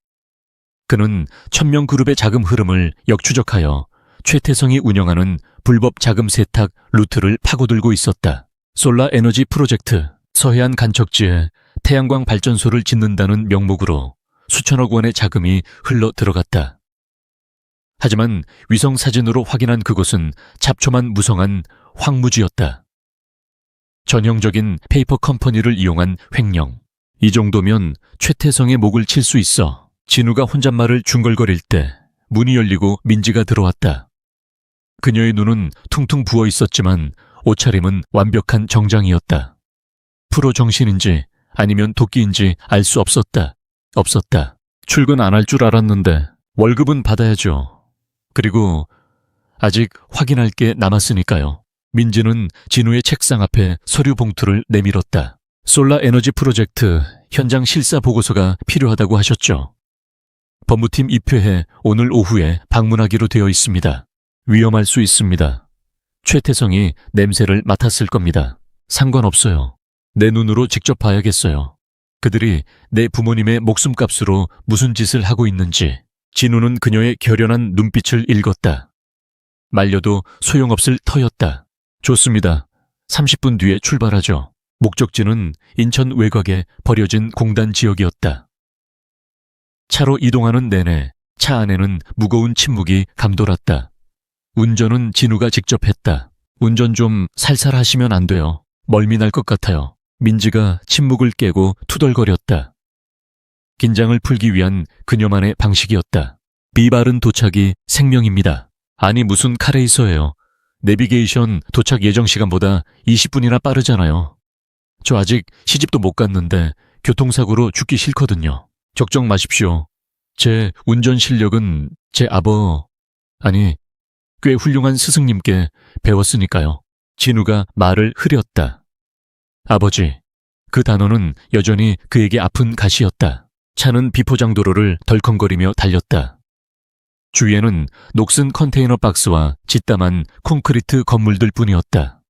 그는 천명그룹의 자금 흐름을 역추적하여 최태성이 운영하는 불법 자금 세탁 루트를 파고들고 있었다. 솔라 에너지 프로젝트, 서해안 간척지에 태양광 발전소를 짓는다는 명목으로 수천억 원의 자금이 흘러 들어갔다. 하지만 위성 사진으로 확인한 그곳은 잡초만 무성한 황무지였다. 전형적인 페이퍼 컴퍼니를 이용한 횡령. 이 정도면 최태성의 목을 칠 수 있어. 진우가 혼잣말을 중걸거릴 때 문이 열리고 민지가 들어왔다. 그녀의 눈은 퉁퉁 부어 있었지만 옷차림은 완벽한 정장이었다. 프로 정신인지 아니면 도끼인지 알 수 없었다. 출근 안 할 줄 알았는데 월급은 받아야죠. 그리고 아직 확인할 게 남았으니까요. 민지는 진우의 책상 앞에 서류 봉투를 내밀었다. 솔라 에너지 프로젝트 현장 실사 보고서가 필요하다고 하셨죠. 법무팀 입회해 오늘 오후에 방문하기로 되어 있습니다. 위험할 수 있습니다. 최태성이 냄새를 맡았을 겁니다. 상관없어요. 내 눈으로 직접 봐야겠어요. 그들이 내 부모님의 목숨값으로 무슨 짓을 하고 있는지. 진우는 그녀의 결연한 눈빛을 읽었다. 말려도 소용없을 터였다. 좋습니다. 30분 뒤에 출발하죠. 목적지는 인천 외곽에 버려진 공단 지역이었다. 차로 이동하는 내내 차 안에는 무거운 침묵이 감돌았다. 운전은 진우가 직접 했다. 운전 좀 살살 하시면 안 돼요. 멀미 날 것 같아요. 민지가 침묵을 깨고 투덜거렸다. 긴장을 풀기 위한 그녀만의 방식이었다. 비바른 도착이 생명입니다. 아니 무슨 카레이서예요. 내비게이션 도착 예정 시간보다 20분이나 빠르잖아요. 저 아직 시집도 못 갔는데 교통사고로 죽기 싫거든요. 걱정 마십시오. 제 운전 실력은 꽤 훌륭한 스승님께 배웠으니까요. 진우가 말을 흐렸다. 아버지. 그 단어는 여전히 그에게 아픈 가시였다. 차는 비포장도로를 덜컹거리며 달렸다. 주위에는 녹슨 컨테이너 박스와 짓담한 콘크리트 건물들 뿐이었다.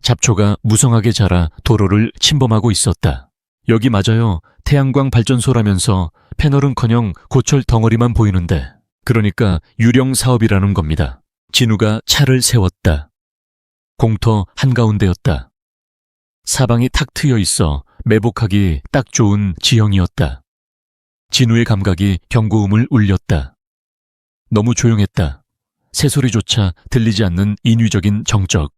잡초가 무성하게 자라 도로를 침범하고 있었다. 여기 맞아요. 태양광 발전소라면서 패널은커녕 고철 덩어리만 보이는데. 그러니까 유령 사업이라는 겁니다. 진우가 차를 세웠다. 공터 한가운데였다. 사방이 탁 트여 있어 매복하기 딱 좋은 지형이었다. 진우의 감각이 경고음을 울렸다. 너무 조용했다. 새소리조차 들리지 않는 인위적인 정적.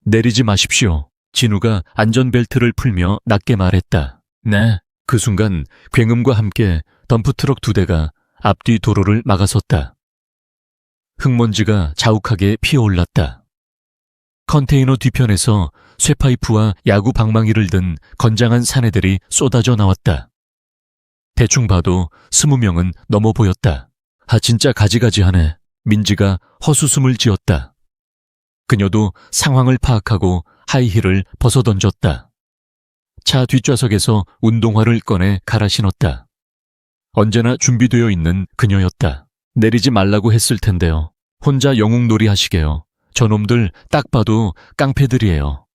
내리지 마십시오. 진우가 안전벨트를 풀며 낮게 말했다. 네. 그 순간 굉음과 함께 덤프트럭 2대가 앞뒤 도로를 막아섰다. 흙먼지가 자욱하게 피어올랐다. 컨테이너 뒤편에서 쇠파이프와 야구 방망이를 든 건장한 사내들이 쏟아져 나왔다. 대충 봐도 20명은 넘어 보였다. 진짜 가지가지하네. 민지가 헛웃음을 지었다. 그녀도 상황을 파악하고 하이힐을 벗어던졌다. 차 뒷좌석에서 운동화를 꺼내 갈아 신었다. 언제나 준비되어 있는 그녀였다. 내리지 말라고 했을 텐데요. 혼자 영웅놀이 하시게요. 저놈들 딱 봐도 깡패들이에요.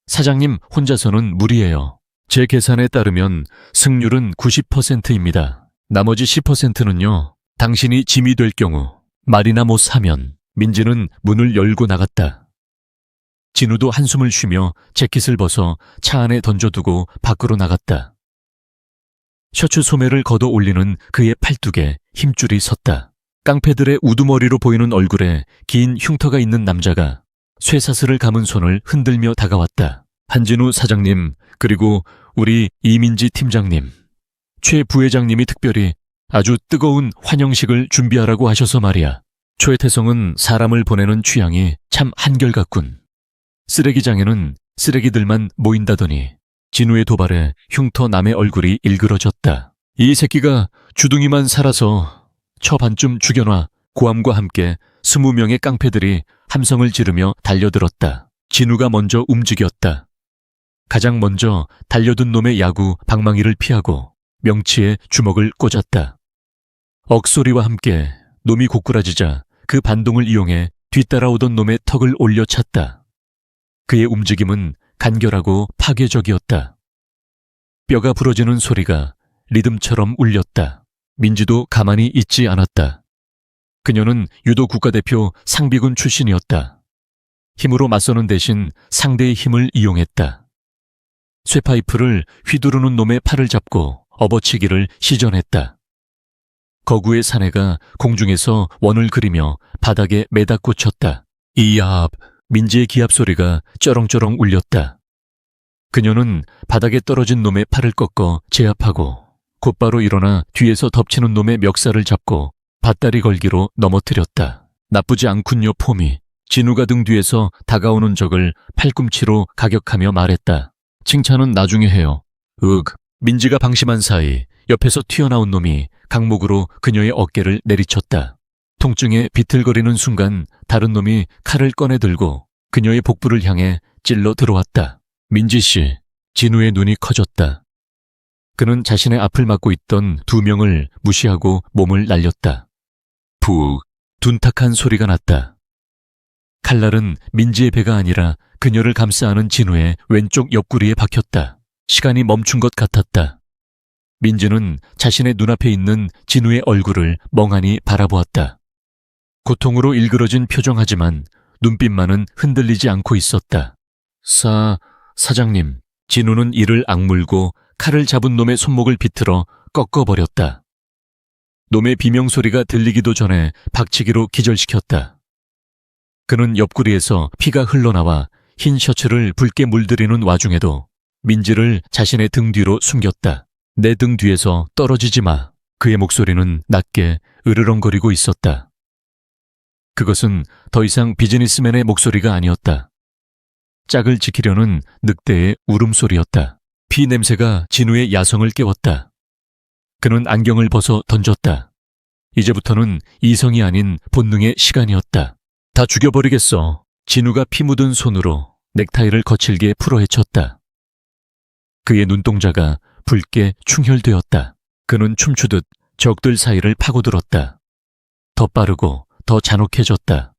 사장님 혼자서는 무리예요. 제 계산에 따르면 승률은 90%입니다. 나머지 10%는요. 당신이 짐이 될 경우 말이나 못 사면. 민지는 문을 열고 나갔다. 진우도 한숨을 쉬며 재킷을 벗어 차 안에 던져두고 밖으로 나갔다. 셔츠 소매를 걷어 올리는 그의 팔뚝에 힘줄이 섰다. 깡패들의 우두머리로 보이는 얼굴에 긴 흉터가 있는 남자가 쇠사슬을 감은 손을 흔들며 다가왔다. 한진우 사장님, 그리고 우리 이민지 팀장님, 최 부회장님이 특별히 아주 뜨거운 환영식을 준비하라고 하셔서 말이야. 최태성은 사람을 보내는 취향이 참 한결같군. 쓰레기장에는 쓰레기들만 모인다더니. 진우의 도발에 흉터 남의 얼굴이 일그러졌다. 이 새끼가 주둥이만 살아서 저 반쯤 죽여놔. 고함과 함께 20명의 깡패들이 함성을 지르며 달려들었다. 진우가 먼저 움직였다. 가장 먼저 달려든 놈의 야구 방망이를 피하고 명치에 주먹을 꽂았다. 억소리와 함께 놈이 고꾸라지자 그 반동을 이용해 뒤따라오던 놈의 턱을 올려찼다. 그의 움직임은 간결하고 파괴적이었다. 뼈가 부러지는 소리가 리듬처럼 울렸다. 민지도 가만히 있지 않았다. 그녀는 유도 국가대표 상비군 출신이었다. 힘으로 맞서는 대신 상대의 힘을 이용했다. 쇠파이프를 휘두르는 놈의 팔을 잡고 업어치기를 시전했다. 거구의 사내가 공중에서 원을 그리며 바닥에 매다 꽂혔다. 이압! 민지의 기합 소리가 쩌렁쩌렁 울렸다. 그녀는 바닥에 떨어진 놈의 팔을 꺾어 제압하고 곧바로 일어나 뒤에서 덮치는 놈의 멱살을 잡고 밧다리 걸기로 넘어뜨렸다. 나쁘지 않군요, 폼이. 진우가 등 뒤에서 다가오는 적을 팔꿈치로 가격하며 말했다. 칭찬은 나중에 해요. 민지가 방심한 사이 옆에서 튀어나온 놈이 강목으로 그녀의 어깨를 내리쳤다. 통증에 비틀거리는 순간 다른 놈이 칼을 꺼내 들고 그녀의 복부를 향해 찔러 들어왔다. 민지 씨, 진우의 눈이 커졌다. 그는 자신의 앞을 막고 있던 두 명을 무시하고 몸을 날렸다. 푹, 둔탁한 소리가 났다. 칼날은 민지의 배가 아니라 그녀를 감싸 안은 진우의 왼쪽 옆구리에 박혔다. 시간이 멈춘 것 같았다. 민지는 자신의 눈앞에 있는 진우의 얼굴을 멍하니 바라보았다. 고통으로 일그러진 표정하지만 눈빛만은 흔들리지 않고 있었다. 사장님. 진우는 이를 악물고 칼을 잡은 놈의 손목을 비틀어 꺾어버렸다. 놈의 비명소리가 들리기도 전에 박치기로 기절시켰다. 그는 옆구리에서 피가 흘러나와 흰 셔츠를 붉게 물들이는 와중에도 민지를 자신의 등 뒤로 숨겼다. 내 등 뒤에서 떨어지지 마. 그의 목소리는 낮게 으르렁거리고 있었다. 그것은 더 이상 비즈니스맨의 목소리가 아니었다. 짝을 지키려는 늑대의 울음소리였다. 피 냄새가 진우의 야성을 깨웠다. 그는 안경을 벗어 던졌다. 이제부터는 이성이 아닌 본능의 시간이었다. 다 죽여버리겠어. 진우가 피 묻은 손으로 넥타이를 거칠게 풀어 헤쳤다. 그의 눈동자가 붉게 충혈되었다. 그는 춤추듯 적들 사이를 파고들었다. 더 빠르고 더 잔혹해졌다.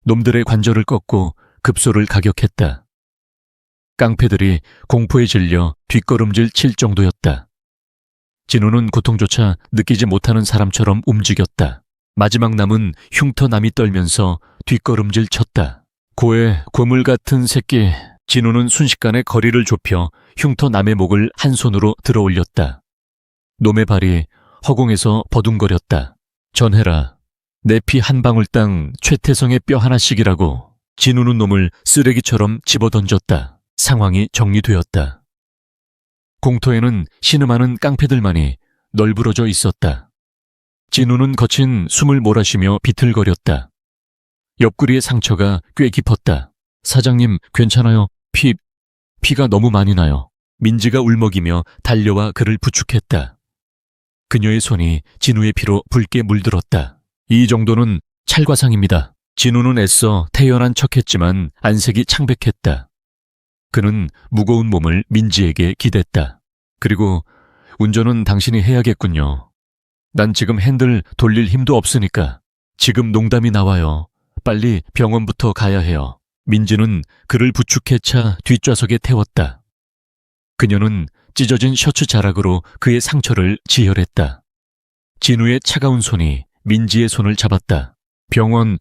놈들의 관절을 꺾고 급소를 가격했다. 깡패들이 공포에 질려 뒷걸음질 칠 정도였다. 진우는 고통조차 느끼지 못하는 사람처럼 움직였다. 마지막 남은 흉터남이 떨면서 뒷걸음질 쳤다. 고물 같은 새끼. 진우는 순식간에 거리를 좁혀 흉터남의 목을 한 손으로 들어 올렸다. 놈의 발이 허공에서 버둥거렸다. 전해라. 내 피 한 방울 땅 최태성의 뼈 하나씩이라고. 진우는 놈을 쓰레기처럼 집어던졌다. 상황이 정리되었다. 공터에는 신음하는 깡패들만이 널브러져 있었다. 진우는 거친 숨을 몰아쉬며 비틀거렸다. 옆구리의 상처가 꽤 깊었다. 사장님, 괜찮아요. 피가 너무 많이 나요. 민지가 울먹이며 달려와 그를 부축했다. 그녀의 손이 진우의 피로 붉게 물들었다. 이 정도는 찰과상입니다. 진우는 애써 태연한 척했지만 안색이 창백했다. 그는 무거운 몸을 민지에게 기댔다. 그리고 운전은 당신이 해야겠군요. 난 지금 핸들 돌릴 힘도 없으니까. 지금 농담이 나와요. 빨리 병원부터 가야 해요. 민지는 그를 부축해 차 뒷좌석에 태웠다. 그녀는 찢어진 셔츠 자락으로 그의 상처를 지혈했다. 진우의 차가운 손이 민지의 손을 잡았다. 병원은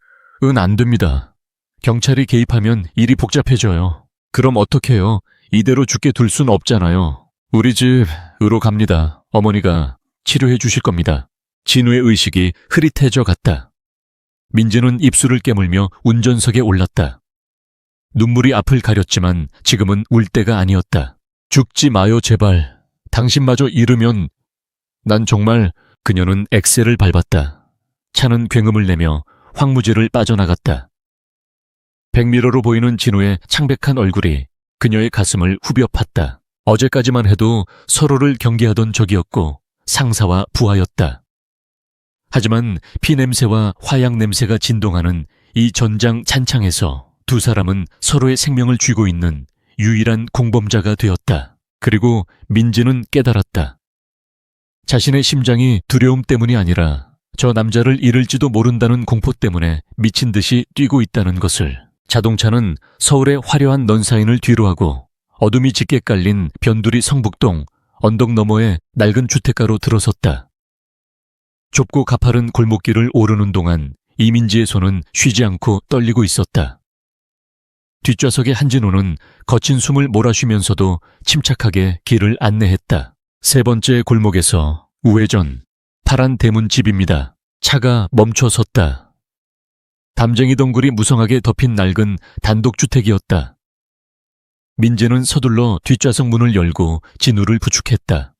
안 됩니다. 경찰이 개입하면 일이 복잡해져요. 그럼 어떡해요? 이대로 죽게 둘 순 없잖아요. 우리 집으로 갑니다. 어머니가 치료해 주실 겁니다. 진우의 의식이 흐릿해져 갔다. 민지는 입술을 깨물며 운전석에 올랐다. 눈물이 앞을 가렸지만 지금은 울 때가 아니었다. 죽지 마요, 제발. 당신마저 잃으면 난 정말. 그녀는 엑셀을 밟았다. 차는 굉음을 내며 황무지를 빠져나갔다. 백미러로 보이는 진우의 창백한 얼굴이 그녀의 가슴을 후벼 팠다. 어제까지만 해도 서로를 경계하던 적이었고 상사와 부하였다. 하지만 피냄새와 화약 냄새가 진동하는 이 전장 찬창에서 두 사람은 서로의 생명을 쥐고 있는 유일한 공범자가 되었다. 그리고 민지는 깨달았다. 자신의 심장이 두려움 때문이 아니라 저 남자를 잃을지도 모른다는 공포 때문에 미친 듯이 뛰고 있다는 것을. 자동차는 서울의 화려한 넌사인을 뒤로하고 어둠이 짙게 깔린 변두리 성북동 언덕 너머의 낡은 주택가로 들어섰다. 좁고 가파른 골목길을 오르는 동안 이민지의 손은 쉬지 않고 떨리고 있었다. 뒷좌석의 한진호는 거친 숨을 몰아쉬면서도 침착하게 길을 안내했다. 세 번째 골목에서 우회전, 파란 대문 집입니다. 차가 멈춰 섰다. 담쟁이 덩굴이 무성하게 덮인 낡은 단독주택이었다. 민지는 서둘러 뒷좌석 문을 열고 진우를 부축했다.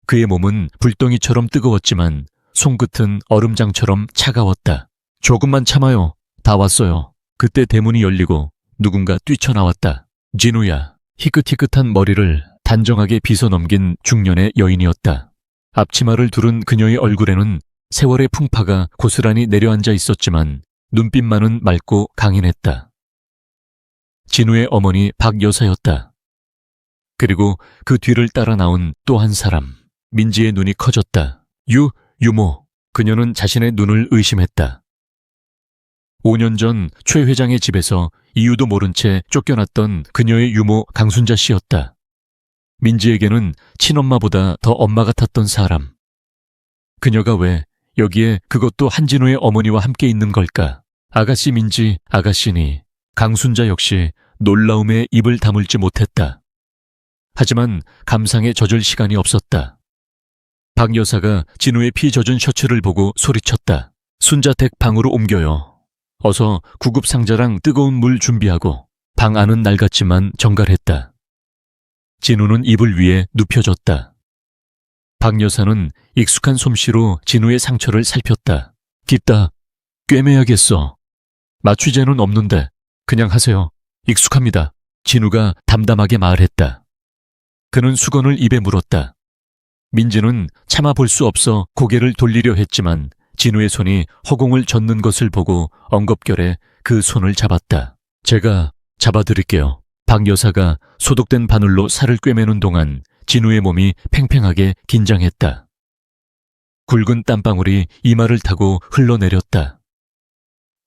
그의 몸은 불덩이처럼 뜨거웠지만 손끝은 얼음장처럼 차가웠다. 조금만 참아요. 다 왔어요. 그때 대문이 열리고 누군가 뛰쳐나왔다. 진우야. 희끗희끗한 머리를 단정하게 빗어 넘긴 중년의 여인이었다. 앞치마를 두른 그녀의 얼굴에는 세월의 풍파가 고스란히 내려앉아 있었지만 눈빛만은 맑고 강인했다. 진우의 어머니 박 여사였다. 그리고 그 뒤를 따라 나온 또 한 사람, 민지의 눈이 커졌다. 유모. 그녀는 자신의 눈을 의심했다. 5년 전 최 회장의 집에서 이유도 모른 채 쫓겨났던 그녀의 유모 강순자 씨였다. 민지에게는 친엄마보다 더 엄마 같았던 사람. 그녀가 왜 여기에 그것도 한진우의 어머니와 함께 있는 걸까? 아가씨 민지, 아가씨니 강순자 역시 놀라움에 입을 다물지 못했다. 하지만 감상에 젖을 시간이 없었다. 박 여사가 진우의 피 젖은 셔츠를 보고 소리쳤다. 순자댁 방으로 옮겨요. 어서 구급 상자랑 뜨거운 물 준비하고. 방 안은 낡았지만 정갈했다. 진우는 이불 위에 눕혀졌다. 박 여사는 익숙한 솜씨로 진우의 상처를 살폈다. 깊다. 꿰매야겠어. 마취제는 없는데 그냥 하세요. 익숙합니다. 진우가 담담하게 말했다. 그는 수건을 입에 물었다. 민지는 참아볼 수 없어 고개를 돌리려 했지만 진우의 손이 허공을 젓는 것을 보고 엉겁결에 그 손을 잡았다. 제가 잡아드릴게요. 박 여사가 소독된 바늘로 살을 꿰매는 동안 진우의 몸이 팽팽하게 긴장했다. 굵은 땀방울이 이마를 타고 흘러내렸다.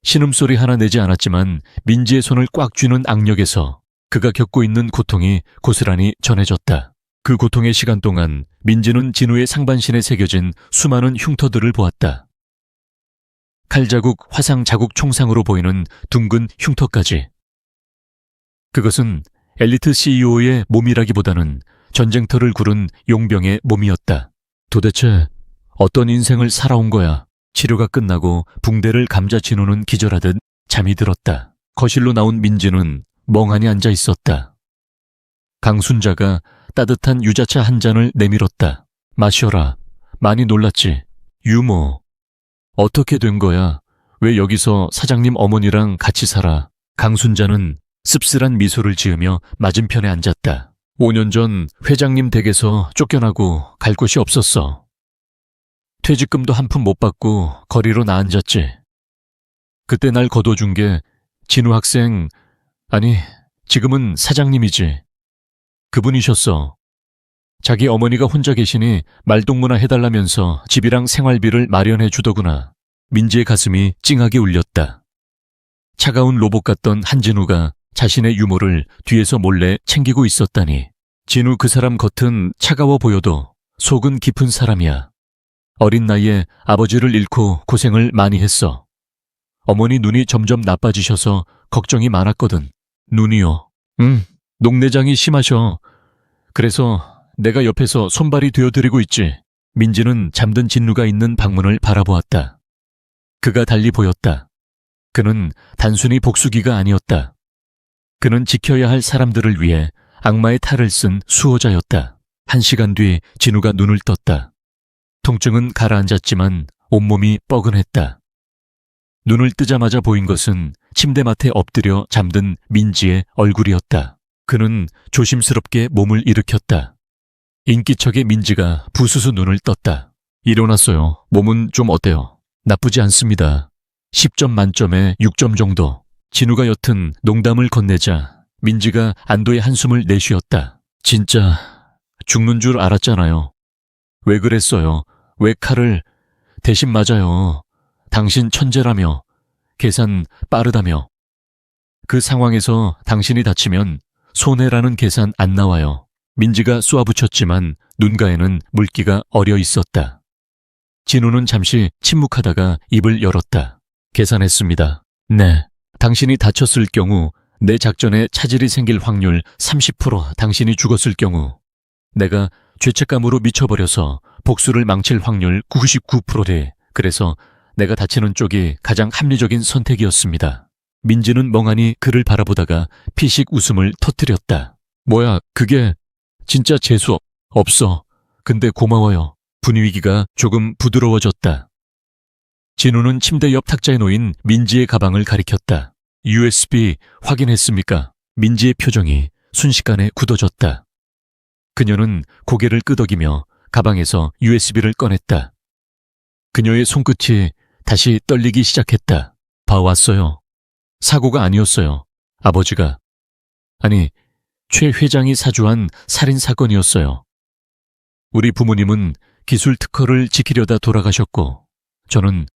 신음소리 하나 내지 않았지만 민지의 손을 꽉 쥐는 악력에서 그가 겪고 있는 고통이 고스란히 전해졌다. 그 고통의 시간 동안 민지는 진우의 상반신에 새겨진 수많은 흉터들을 보았다. 칼자국, 화상자국 총상으로 보이는 둥근 흉터까지. 그것은 엘리트 CEO의 몸이라기보다는 전쟁터를 구른 용병의 몸이었다. 도대체 어떤 인생을 살아온 거야? 치료가 끝나고 붕대를 감자 진우는 기절하듯 잠이 들었다. 거실로 나온 민지는 멍하니 앉아 있었다. 강순자가 따뜻한 유자차 한 잔을 내밀었다. 마셔라. 많이 놀랐지? 유모. 어떻게 된 거야? 왜 여기서 사장님 어머니랑 같이 살아? 강순자는 씁쓸한 미소를 지으며 맞은편에 앉았다. 5년 전 회장님 댁에서 쫓겨나고 갈 곳이 없었어. 퇴직금도 한 푼 못 받고 거리로 나앉았지. 그때 날 거둬준 게 진우 학생, 아니 지금은 사장님이지. 그분이셨어. 자기 어머니가 혼자 계시니 말동무나 해달라면서 집이랑 생활비를 마련해 주더구나. 민지의 가슴이 찡하게 울렸다. 차가운 로봇 같던 한진우가 자신의 유모를 뒤에서 몰래 챙기고 있었다니. 진우 그 사람 겉은 차가워 보여도 속은 깊은 사람이야. 어린 나이에 아버지를 잃고 고생을 많이 했어. 어머니 눈이 점점 나빠지셔서 걱정이 많았거든. 눈이요. 녹내장이 심하셔. 그래서 내가 옆에서 손발이 되어드리고 있지. 민지는 잠든 진루가 있는 방문을 바라보았다. 그가 달리 보였다. 그는 단순히 복수기가 아니었다. 그는 지켜야 할 사람들을 위해 악마의 탈을 쓴 수호자였다. 1시간 뒤 진우가 눈을 떴다. 통증은 가라앉았지만 온몸이 뻐근했다. 눈을 뜨자마자 보인 것은 침대맡에 엎드려 잠든 민지의 얼굴이었다. 그는 조심스럽게 몸을 일으켰다. 인기척의 민지가 부스스 눈을 떴다. 일어났어요. 몸은 좀 어때요? 나쁘지 않습니다. 10점 만점에 6점 정도. 진우가 여튼 농담을 건네자 민지가 안도의 한숨을 내쉬었다. 진짜 죽는 줄 알았잖아요. 왜 그랬어요? 왜 칼을... 대신 맞아요. 당신 천재라며. 계산 빠르다며. 그 상황에서 당신이 다치면 손해라는 계산 안 나와요. 민지가 쏘아붙였지만 눈가에는 물기가 어려 있었다. 진우는 잠시 침묵하다가 입을 열었다. 계산했습니다. 네. 당신이 다쳤을 경우 내 작전에 차질이 생길 확률 30%, 당신이 죽었을 경우 내가 죄책감으로 미쳐버려서 복수를 망칠 확률 99%래. 그래서 내가 다치는 쪽이 가장 합리적인 선택이었습니다. 민지는 멍하니 그를 바라보다가 피식 웃음을 터뜨렸다. 뭐야, 그게 진짜 재수 없어. 근데 고마워요. 분위기가 조금 부드러워졌다. 진우는 침대 옆 탁자에 놓인 민지의 가방을 가리켰다. USB 확인했습니까? 민지의 표정이 순식간에 굳어졌다. 그녀는 고개를 끄덕이며 가방에서 USB를 꺼냈다. 그녀의 손끝이 다시 떨리기 시작했다. 봐왔어요. 사고가 아니었어요. 아버지가. 아니, 최 회장이 사주한 살인사건이었어요. 우리 부모님은 기술 특허를 지키려다 돌아가셨고 저는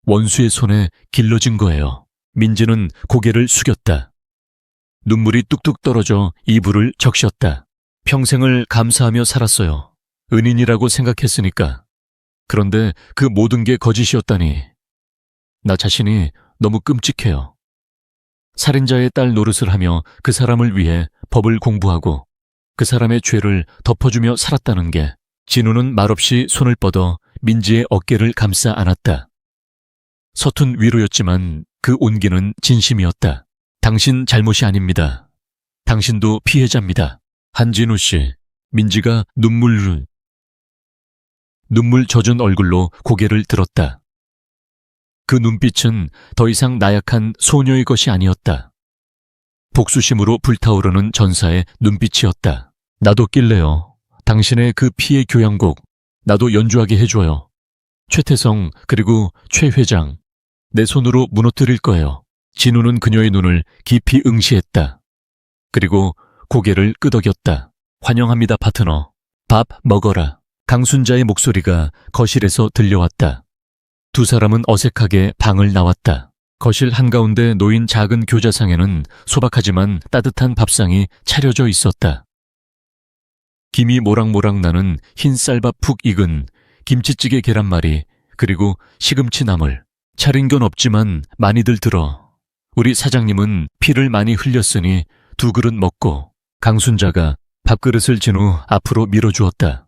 원수의 손에 길러진 거예요. 민지는 고개를 숙였다. 눈물이 뚝뚝 떨어져 이불을 적셨다. 평생을 감사하며 살았어요. 은인이라고 생각했으니까. 그런데 그 모든 게 거짓이었다니. 나 자신이 너무 끔찍해요. 살인자의 딸 노릇을 하며 그 사람을 위해 법을 공부하고 그 사람의 죄를 덮어주며 살았다는 게. 진우는 말없이 손을 뻗어 민지의 어깨를 감싸 안았다. 서툰 위로였지만 그 온기는 진심이었다. 당신 잘못이 아닙니다. 당신도 피해자입니다. 한진우 씨, 민지가 눈물 젖은 얼굴로 고개를 들었다. 그 눈빛은 더 이상 나약한 소녀의 것이 아니었다. 복수심으로 불타오르는 전사의 눈빛이었다. 나도 낄래요. 당신의 그 피해 교향곡 나도 연주하게 해줘요. 최태성 그리고 최 회장 내 손으로 무너뜨릴 거예요. 진우는 그녀의 눈을 깊이 응시했다. 그리고 고개를 끄덕였다. 환영합니다 파트너. 밥 먹어라. 강순자의 목소리가 거실에서 들려왔다. 두 사람은 어색하게 방을 나왔다. 거실 한가운데 놓인 작은 교자상에는 소박하지만 따뜻한 밥상이 차려져 있었다. 김이 모락모락 나는 흰 쌀밥 푹 익은 김치찌개 계란말이 그리고 시금치 나물. 차린 건 없지만 많이들 들어. 우리 사장님은 피를 많이 흘렸으니 2그릇 먹고. 강순자가 밥그릇을 진우 앞으로 밀어주었다.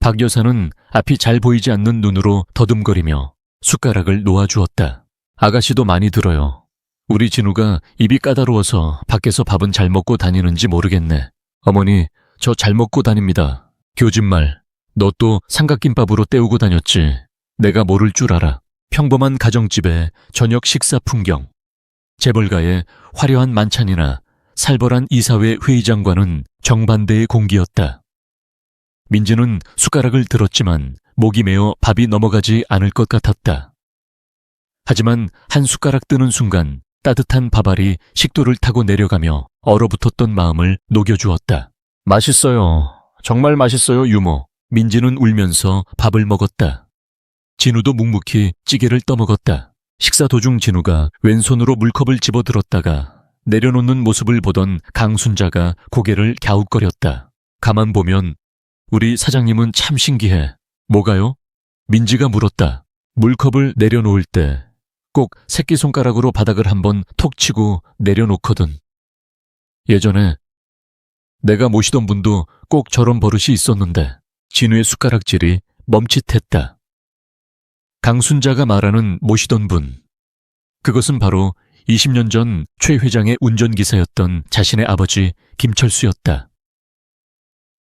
박 여사는 앞이 잘 보이지 않는 눈으로 더듬거리며 숟가락을 놓아주었다. 아가씨도 많이 들어요. 우리 진우가 입이 까다로워서 밖에서 밥은 잘 먹고 다니는지 모르겠네. 어머니, 저 잘 먹고 다닙니다. 교진말, 너 또 삼각김밥으로 때우고 다녔지. 내가 모를 줄 알아. 평범한 가정집의 저녁 식사 풍경. 재벌가의 화려한 만찬이나 살벌한 이사회 회의장과는 정반대의 공기였다. 민지는 숟가락을 들었지만 목이 메어 밥이 넘어가지 않을 것 같았다. 하지만 한 숟가락 뜨는 순간 따뜻한 밥알이 식도를 타고 내려가며 얼어붙었던 마음을 녹여주었다. 맛있어요. 정말 맛있어요, 유모. 민지는 울면서 밥을 먹었다. 진우도 묵묵히 찌개를 떠먹었다. 식사 도중 진우가 왼손으로 물컵을 집어들었다가 내려놓는 모습을 보던 강순자가 고개를 갸웃거렸다. 가만 보면 우리 사장님은 참 신기해. 뭐가요? 민지가 물었다. 물컵을 내려놓을 때 꼭 새끼손가락으로 바닥을 한번 톡 치고 내려놓거든. 예전에 내가 모시던 분도 꼭 저런 버릇이 있었는데 진우의 숟가락질이 멈칫했다. 강순자가 말하는 모시던 분. 그것은 바로 20년 전 최 회장의 운전기사였던 자신의 아버지 김철수였다.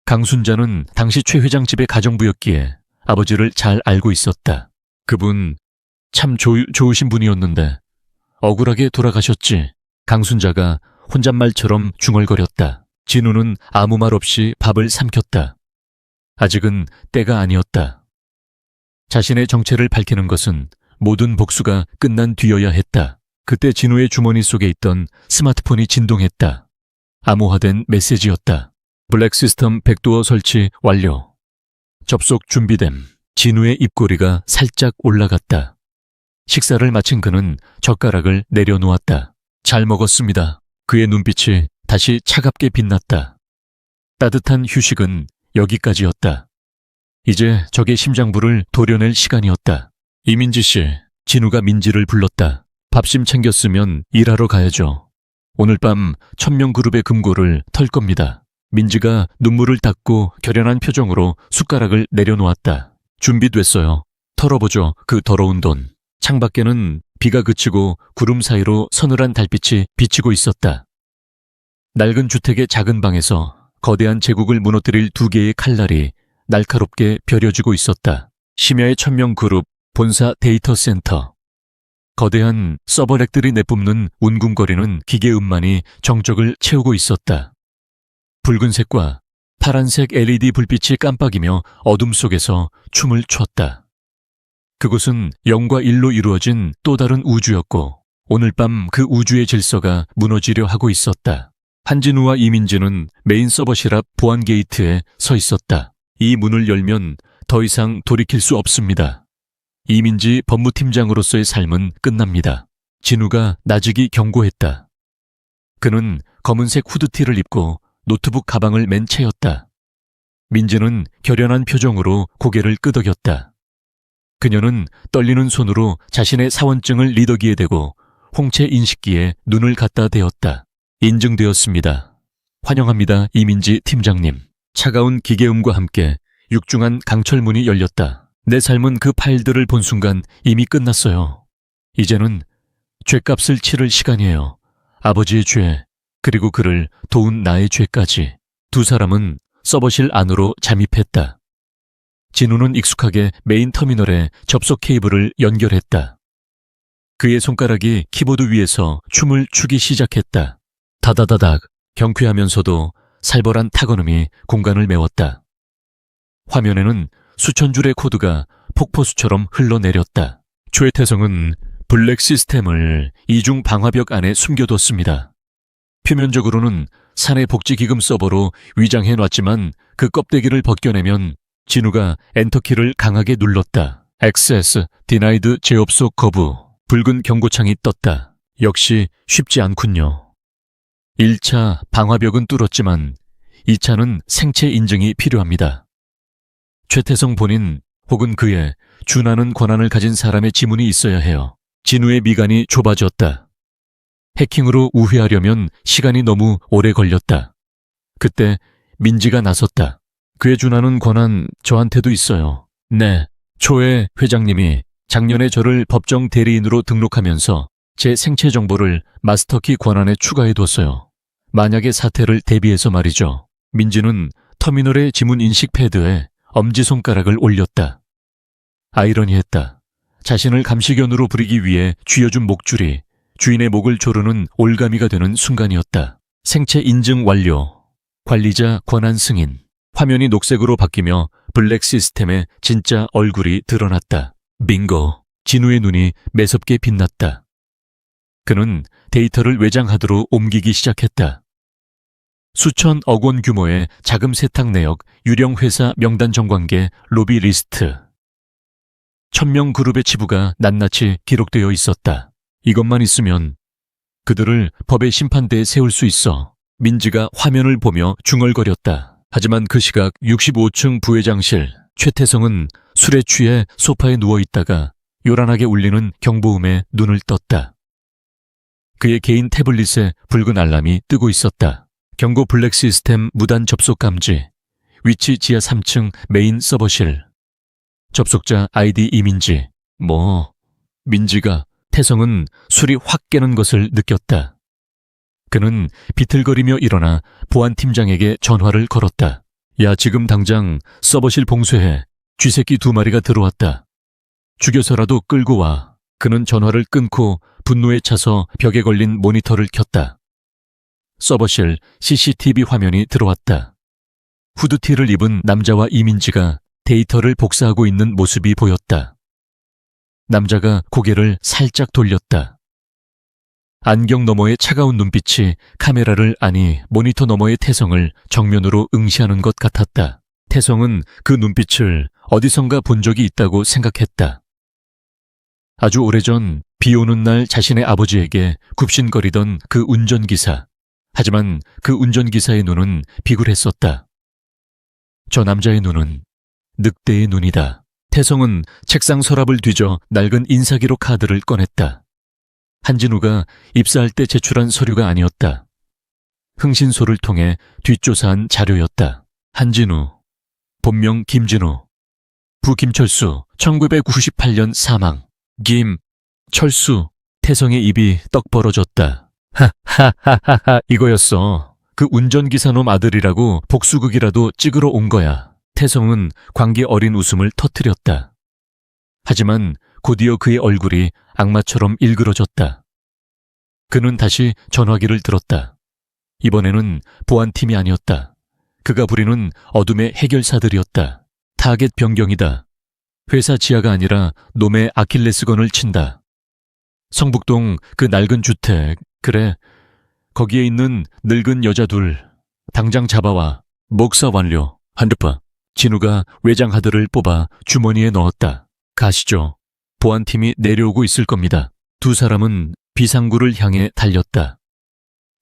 강순자는 당시 최 회장 집의 가정부였기에 아버지를 잘 알고 있었다. 그분 참 좋으신 분이었는데 억울하게 돌아가셨지. 강순자가 혼잣말처럼 중얼거렸다. 진우는 아무 말 없이 밥을 삼켰다. 아직은 때가 아니었다. 자신의 정체를 밝히는 것은 모든 복수가 끝난 뒤여야 했다. 그때 진우의 주머니 속에 있던 스마트폰이 진동했다. 암호화된 메시지였다. 블랙 시스템 백도어 설치 완료. 접속 준비됨. 진우의 입꼬리가 살짝 올라갔다. 식사를 마친 그는 젓가락을 내려놓았다. 잘 먹었습니다. 그의 눈빛이 다시 차갑게 빛났다. 따뜻한 휴식은 여기까지였다. 이제 적의 심장부를 도려낼 시간이었다. 이민지 씨, 진우가 민지를 불렀다. 밥심 챙겼으면 일하러 가야죠. 오늘 밤 1000명 그룹의 금고를 털 겁니다. 민지가 눈물을 닦고 결연한 표정으로 숟가락을 내려놓았다. 준비됐어요. 털어보죠, 그 더러운 돈. 창밖에는 비가 그치고 구름 사이로 서늘한 달빛이 비치고 있었다. 낡은 주택의 작은 방에서 거대한 제국을 무너뜨릴 2개의 칼날이 날카롭게 벼려지고 있었다. 심야의 1000명 그룹 본사 데이터 센터. 거대한 서버렉들이 내뿜는 운궁거리는 기계음만이 정적을 채우고 있었다. 붉은색과 파란색 LED 불빛이 깜빡이며 어둠 속에서 춤을 췄다. 그곳은 0과 1로 이루어진 또 다른 우주였고 오늘 밤 그 우주의 질서가 무너지려 하고 있었다. 한진우와 이민지는 메인 서버실 앞 보안 게이트에 서 있었다. 이 문을 열면 더 이상 돌이킬 수 없습니다. 이민지 법무팀장으로서의 삶은 끝납니다. 진우가 나직이 경고했다. 그는 검은색 후드티를 입고 노트북 가방을 맨 채였다. 민지는 결연한 표정으로 고개를 끄덕였다. 그녀는 떨리는 손으로 자신의 사원증을 리더기에 대고 홍채 인식기에 눈을 갖다 대었다. 인증되었습니다. 환영합니다, 이민지 팀장님. 차가운 기계음과 함께 육중한 강철문이 열렸다. 내 삶은 그 파일들을 본 순간 이미 끝났어요. 이제는 죗값을 치를 시간이에요. 아버지의 죄, 그리고 그를 도운 나의 죄까지. 두 사람은 서버실 안으로 잠입했다. 진우는 익숙하게 메인 터미널에 접속 케이블을 연결했다. 그의 손가락이 키보드 위에서 춤을 추기 시작했다. 다다다닥, 경쾌하면서도 살벌한 타건음이 공간을 메웠다. 화면에는 수천 줄의 코드가 폭포수처럼 흘러내렸다. 최태성은 블랙 시스템을 이중 방화벽 안에 숨겨뒀습니다. 표면적으로는 사내 복지기금 서버로 위장해놨지만 그 껍데기를 벗겨내면 진우가 엔터키를 강하게 눌렀다. 액세스, 디나이드 재업소 거부. 붉은 경고창이 떴다. 역시 쉽지 않군요. 1차 방화벽은 뚫었지만 2차는 생체 인증이 필요합니다. 최태성 본인 혹은 그의 준하는 권한을 가진 사람의 지문이 있어야 해요. 진우의 미간이 좁아졌다. 해킹으로 우회하려면 시간이 너무 오래 걸렸다. 그때 민지가 나섰다. 그에 준하는 권한 저한테도 있어요. 네, 초에 회장님이 작년에 저를 법정 대리인으로 등록하면서 제 생체 정보를 마스터키 권한에 추가해뒀어요. 만약의 사태를 대비해서 말이죠. 민지는 터미널의 지문 인식 패드에 엄지손가락을 올렸다. 아이러니했다. 자신을 감시견으로 부리기 위해 쥐어준 목줄이 주인의 목을 조르는 올가미가 되는 순간이었다. 생체 인증 완료. 관리자 권한 승인. 화면이 녹색으로 바뀌며 블랙 시스템의 진짜 얼굴이 드러났다. 빙고. 진우의 눈이 매섭게 빛났다. 그는 데이터를 외장하드로 옮기기 시작했다. 수천억 원 규모의 자금 세탁 내역 유령 회사 명단 정관계 로비 리스트. 1000명 그룹의 치부가 낱낱이 기록되어 있었다. 이것만 있으면 그들을 법의 심판대에 세울 수 있어. 민지가 화면을 보며 중얼거렸다. 하지만 그 시각 65층 부회장실. 최태성은 술에 취해 소파에 누워있다가 요란하게 울리는 경보음에 눈을 떴다. 그의 개인 태블릿에 붉은 알람이 뜨고 있었다. 경고 블랙 시스템 무단 접속 감지. 위치 지하 3층 메인 서버실. 접속자 아이디 이민지. 민지가. 태성은 술이 확 깨는 것을 느꼈다. 그는 비틀거리며 일어나 보안팀장에게 전화를 걸었다. 야, 지금 당장 서버실 봉쇄해. 쥐새끼 2마리가 들어왔다. 죽여서라도 끌고 와. 그는 전화를 끊고 분노에 차서 벽에 걸린 모니터를 켰다. 서버실 CCTV 화면이 들어왔다. 후드티를 입은 남자와 이민지가 데이터를 복사하고 있는 모습이 보였다. 남자가 고개를 살짝 돌렸다. 안경 너머의 차가운 눈빛이 카메라를 아니 모니터 너머의 태성을 정면으로 응시하는 것 같았다. 태성은 그 눈빛을 어디선가 본 적이 있다고 생각했다. 아주 오래전 비 오는 날 자신의 아버지에게 굽신거리던 그 운전기사. 하지만 그 운전기사의 눈은 비굴했었다. 저 남자의 눈은 늑대의 눈이다. 태성은 책상 서랍을 뒤져 낡은 인사기록 카드를 꺼냈다. 한진우가 입사할 때 제출한 서류가 아니었다. 흥신소를 통해 뒷조사한 자료였다. 한진우, 본명 김진우, 부 김철수, 1998년 사망. 철수. 태성의 입이 떡 벌어졌다. 하하하하하, 이거였어. 그 운전기사놈 아들이라고 복수극이라도 찍으러 온 거야. 태성은 광기 어린 웃음을 터뜨렸다. 하지만 곧이어 그의 얼굴이 악마처럼 일그러졌다. 그는 다시 전화기를 들었다. 이번에는 보안팀이 아니었다. 그가 부리는 어둠의 해결사들이었다. 타겟 변경이다. 회사 지하가 아니라 놈의 아킬레스건을 친다. 성북동 그 낡은 주택, 그래, 거기에 있는 늙은 여자 둘, 당장 잡아와. 목사 완료. 한드파. 진우가 외장 하드를 뽑아 주머니에 넣었다. 가시죠. 보안팀이 내려오고 있을 겁니다. 두 사람은 비상구를 향해 달렸다.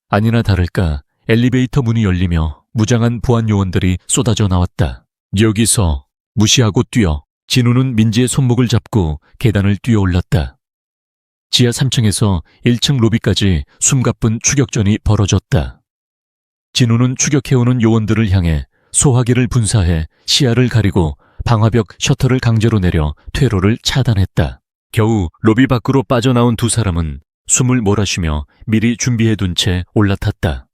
아니나 다를까 엘리베이터 문이 열리며 무장한 보안 요원들이 쏟아져 나왔다. 여기서 무시하고 뛰어. 진우는 민지의 손목을 잡고 계단을 뛰어 올랐다. 지하 3층에서 1층 로비까지 숨가쁜 추격전이 벌어졌다. 진우는 추격해오는 요원들을 향해 소화기를 분사해 시야를 가리고 방화벽 셔터를 강제로 내려 퇴로를 차단했다. 겨우 로비 밖으로 빠져나온 두 사람은 숨을 몰아쉬며 미리 준비해둔 채 올라탔다.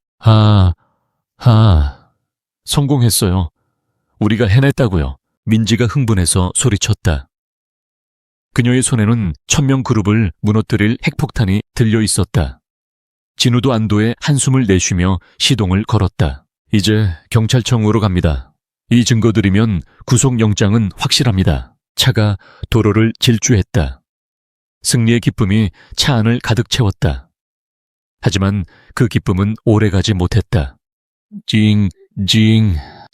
성공했어요. 우리가 해냈다고요. 민지가 흥분해서 소리쳤다. 그녀의 손에는 1000명 그룹을 무너뜨릴 핵폭탄이 들려 있었다. 진우도 안도의 한숨을 내쉬며 시동을 걸었다. 이제 경찰청으로 갑니다. 이 증거들이면 구속영장은 확실합니다. 차가 도로를 질주했다. 승리의 기쁨이 차 안을 가득 채웠다. 하지만 그 기쁨은 오래가지 못했다. 징.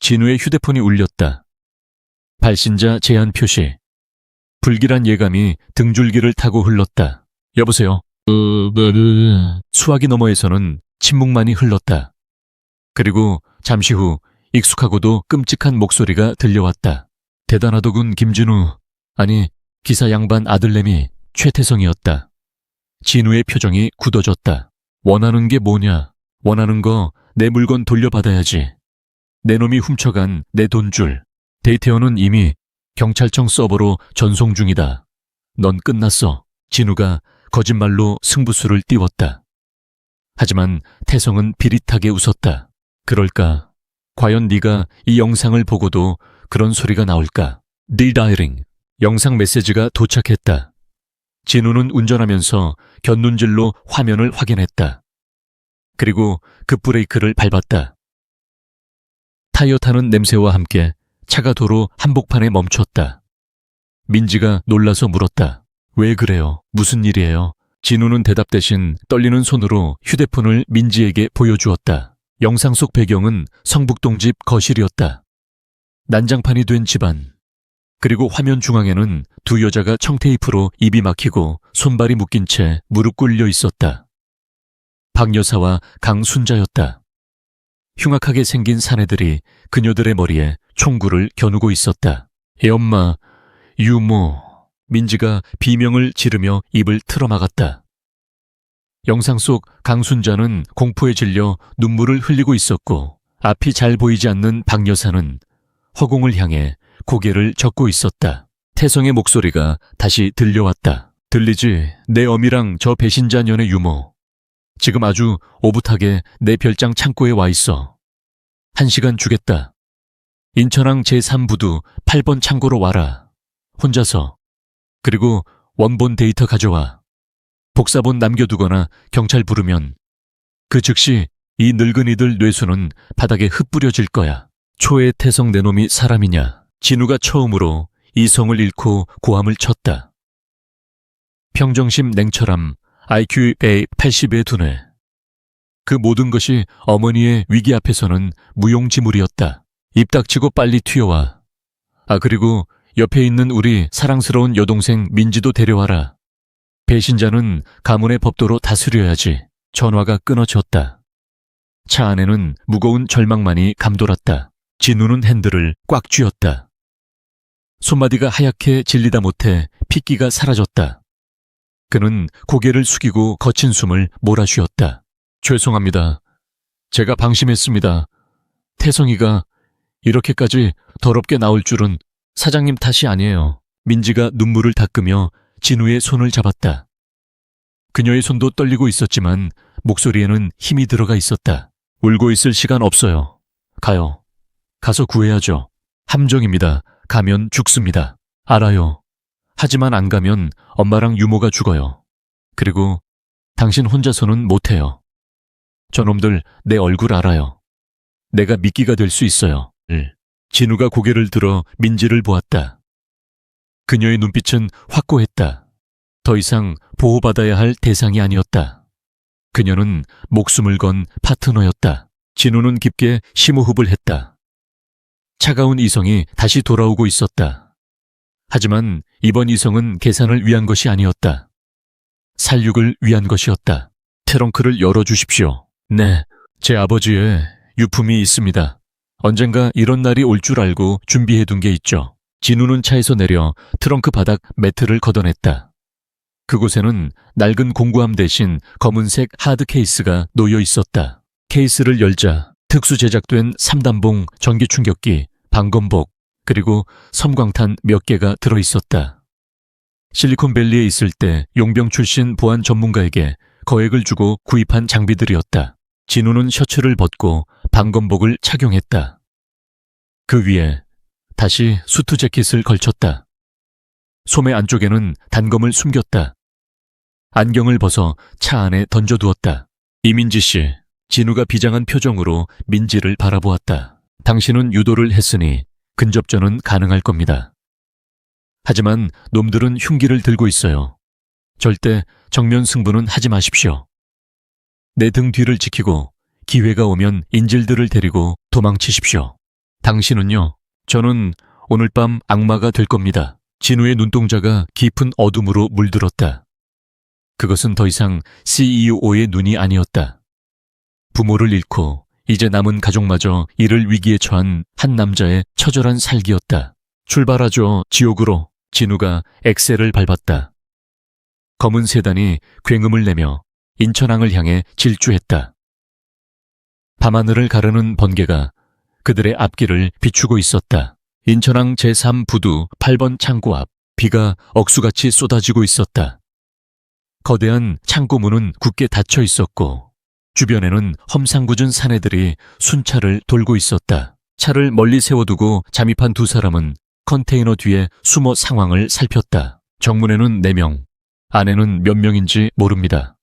진우의 휴대폰이 울렸다. 발신자 제한 표시. 불길한 예감이 등줄기를 타고 흘렀다. 여보세요? 수화기 너머에서는 침묵만이 흘렀다. 그리고 잠시 후 익숙하고도 끔찍한 목소리가 들려왔다. 대단하더군 김진우. 아니, 기사 양반 아들내미 최태성이었다. 진우의 표정이 굳어졌다. 원하는 게 뭐냐? 원하는 거 내 물건 돌려받아야지. 내 놈이 훔쳐간 내 돈줄. 데이터는 이미 경찰청 서버로 전송 중이다. 넌 끝났어. 진우가 거짓말로 승부수를 띄웠다. 하지만 태성은 비릿하게 웃었다. 그럴까? 과연 네가 이 영상을 보고도 그런 소리가 나올까? 디다이링. 영상 메시지가 도착했다. 진우는 운전하면서 곁눈질로 화면을 확인했다. 그리고 급브레이크를 밟았다. 타이어 타는 냄새와 함께 차가 도로 한복판에 멈췄다. 민지가 놀라서 물었다. 왜 그래요? 무슨 일이에요? 진우는 대답 대신 떨리는 손으로 휴대폰을 민지에게 보여주었다. 영상 속 배경은 성북동 집 거실이었다. 난장판이 된 집안. 그리고 화면 중앙에는 두 여자가 청테이프로 입이 막히고 손발이 묶인 채 무릎 꿇려 있었다. 박 여사와 강순자였다. 흉악하게 생긴 사내들이 그녀들의 머리에 총구를 겨누고 있었다. 애엄마, 유모. 민지가 비명을 지르며 입을 틀어막았다. 영상 속 강순자는 공포에 질려 눈물을 흘리고 있었고 앞이 잘 보이지 않는 박 여사는 허공을 향해 고개를 젓고 있었다. 태성의 목소리가 다시 들려왔다. 들리지? 내 어미랑 저 배신자 년의 유모. 지금 아주 오붓하게 내 별장 창고에 와 있어. 1시간 주겠다. 인천항 제3부두 8번 창고로 와라. 혼자서. 그리고 원본 데이터 가져와. 복사본 남겨두거나 경찰 부르면 그 즉시 이 늙은이들 뇌수는 바닥에 흩뿌려질 거야. 초의 태성 내놈이 사람이냐. 진우가 처음으로 이성을 잃고 고함을 쳤다. 평정심 냉철함, IQ 180의 두뇌. 그 모든 것이 어머니의 위기 앞에서는 무용지물이었다. 입 닥치고 빨리 튀어와. 그리고 옆에 있는 우리 사랑스러운 여동생 민지도 데려와라. 배신자는 가문의 법도로 다스려야지. 전화가 끊어졌다. 차 안에는 무거운 절망만이 감돌았다. 진우는 핸들을 꽉 쥐었다. 손마디가 하얗게 질리다 못해 핏기가 사라졌다. 그는 고개를 숙이고 거친 숨을 몰아쉬었다. 죄송합니다. 제가 방심했습니다. 태성이가 이렇게까지 더럽게 나올 줄은 사장님 탓이 아니에요. 민지가 눈물을 닦으며 진우의 손을 잡았다. 그녀의 손도 떨리고 있었지만 목소리에는 힘이 들어가 있었다. 울고 있을 시간 없어요. 가요. 가서 구해야죠. 함정입니다. 가면 죽습니다. 알아요. 하지만 안 가면 엄마랑 유모가 죽어요. 그리고 당신 혼자서는 못해요. 저놈들 내 얼굴 알아요. 내가 미끼가 될 수 있어요. 진우가 고개를 들어 민지를 보았다. 그녀의 눈빛은 확고했다. 더 이상 보호받아야 할 대상이 아니었다. 그녀는 목숨을 건 파트너였다. 진우는 깊게 심호흡을 했다. 차가운 이성이 다시 돌아오고 있었다. 하지만 이번 이성은 계산을 위한 것이 아니었다. 살육을 위한 것이었다. 트렁크를 열어주십시오. 네, 제 아버지의 유품이 있습니다. 언젠가 이런 날이 올 줄 알고 준비해둔 게 있죠. 진우는 차에서 내려 트렁크 바닥 매트를 걷어냈다. 그곳에는 낡은 공구함 대신 검은색 하드 케이스가 놓여 있었다. 케이스를 열자 특수 제작된 3단봉 전기 충격기, 방검복, 그리고 섬광탄 몇 개가 들어있었다. 실리콘밸리에 있을 때 용병 출신 보안 전문가에게 거액을 주고 구입한 장비들이었다. 진우는 셔츠를 벗고 방검복을 착용했다. 그 위에 다시 수트 재킷을 걸쳤다. 소매 안쪽에는 단검을 숨겼다. 안경을 벗어 차 안에 던져두었다. 이민지 씨, 진우가 비장한 표정으로 민지를 바라보았다. 당신은 유도를 했으니 근접전은 가능할 겁니다. 하지만 놈들은 흉기를 들고 있어요. 절대 정면 승부는 하지 마십시오. 내 등 뒤를 지키고 기회가 오면 인질들을 데리고 도망치십시오. 당신은요? 저는 오늘 밤 악마가 될 겁니다. 진우의 눈동자가 깊은 어둠으로 물들었다. 그것은 더 이상 CEO의 눈이 아니었다. 부모를 잃고 이제 남은 가족마저 이를 위기에 처한 한 남자의 처절한 살기였다. 출발하죠, 지옥으로. 진우가 엑셀을 밟았다. 검은 세단이 굉음을 내며 인천항을 향해 질주했다. 밤하늘을 가르는 번개가 그들의 앞길을 비추고 있었다. 인천항 제3부두 8번 창고 앞, 비가 억수같이 쏟아지고 있었다. 거대한 창고문은 굳게 닫혀 있었고 주변에는 험상궂은 사내들이 순찰을 돌고 있었다. 차를 멀리 세워두고 잠입한 두 사람은 컨테이너 뒤에 숨어 상황을 살폈다. 정문에는 4명, 안에는 몇 명인지 모릅니다.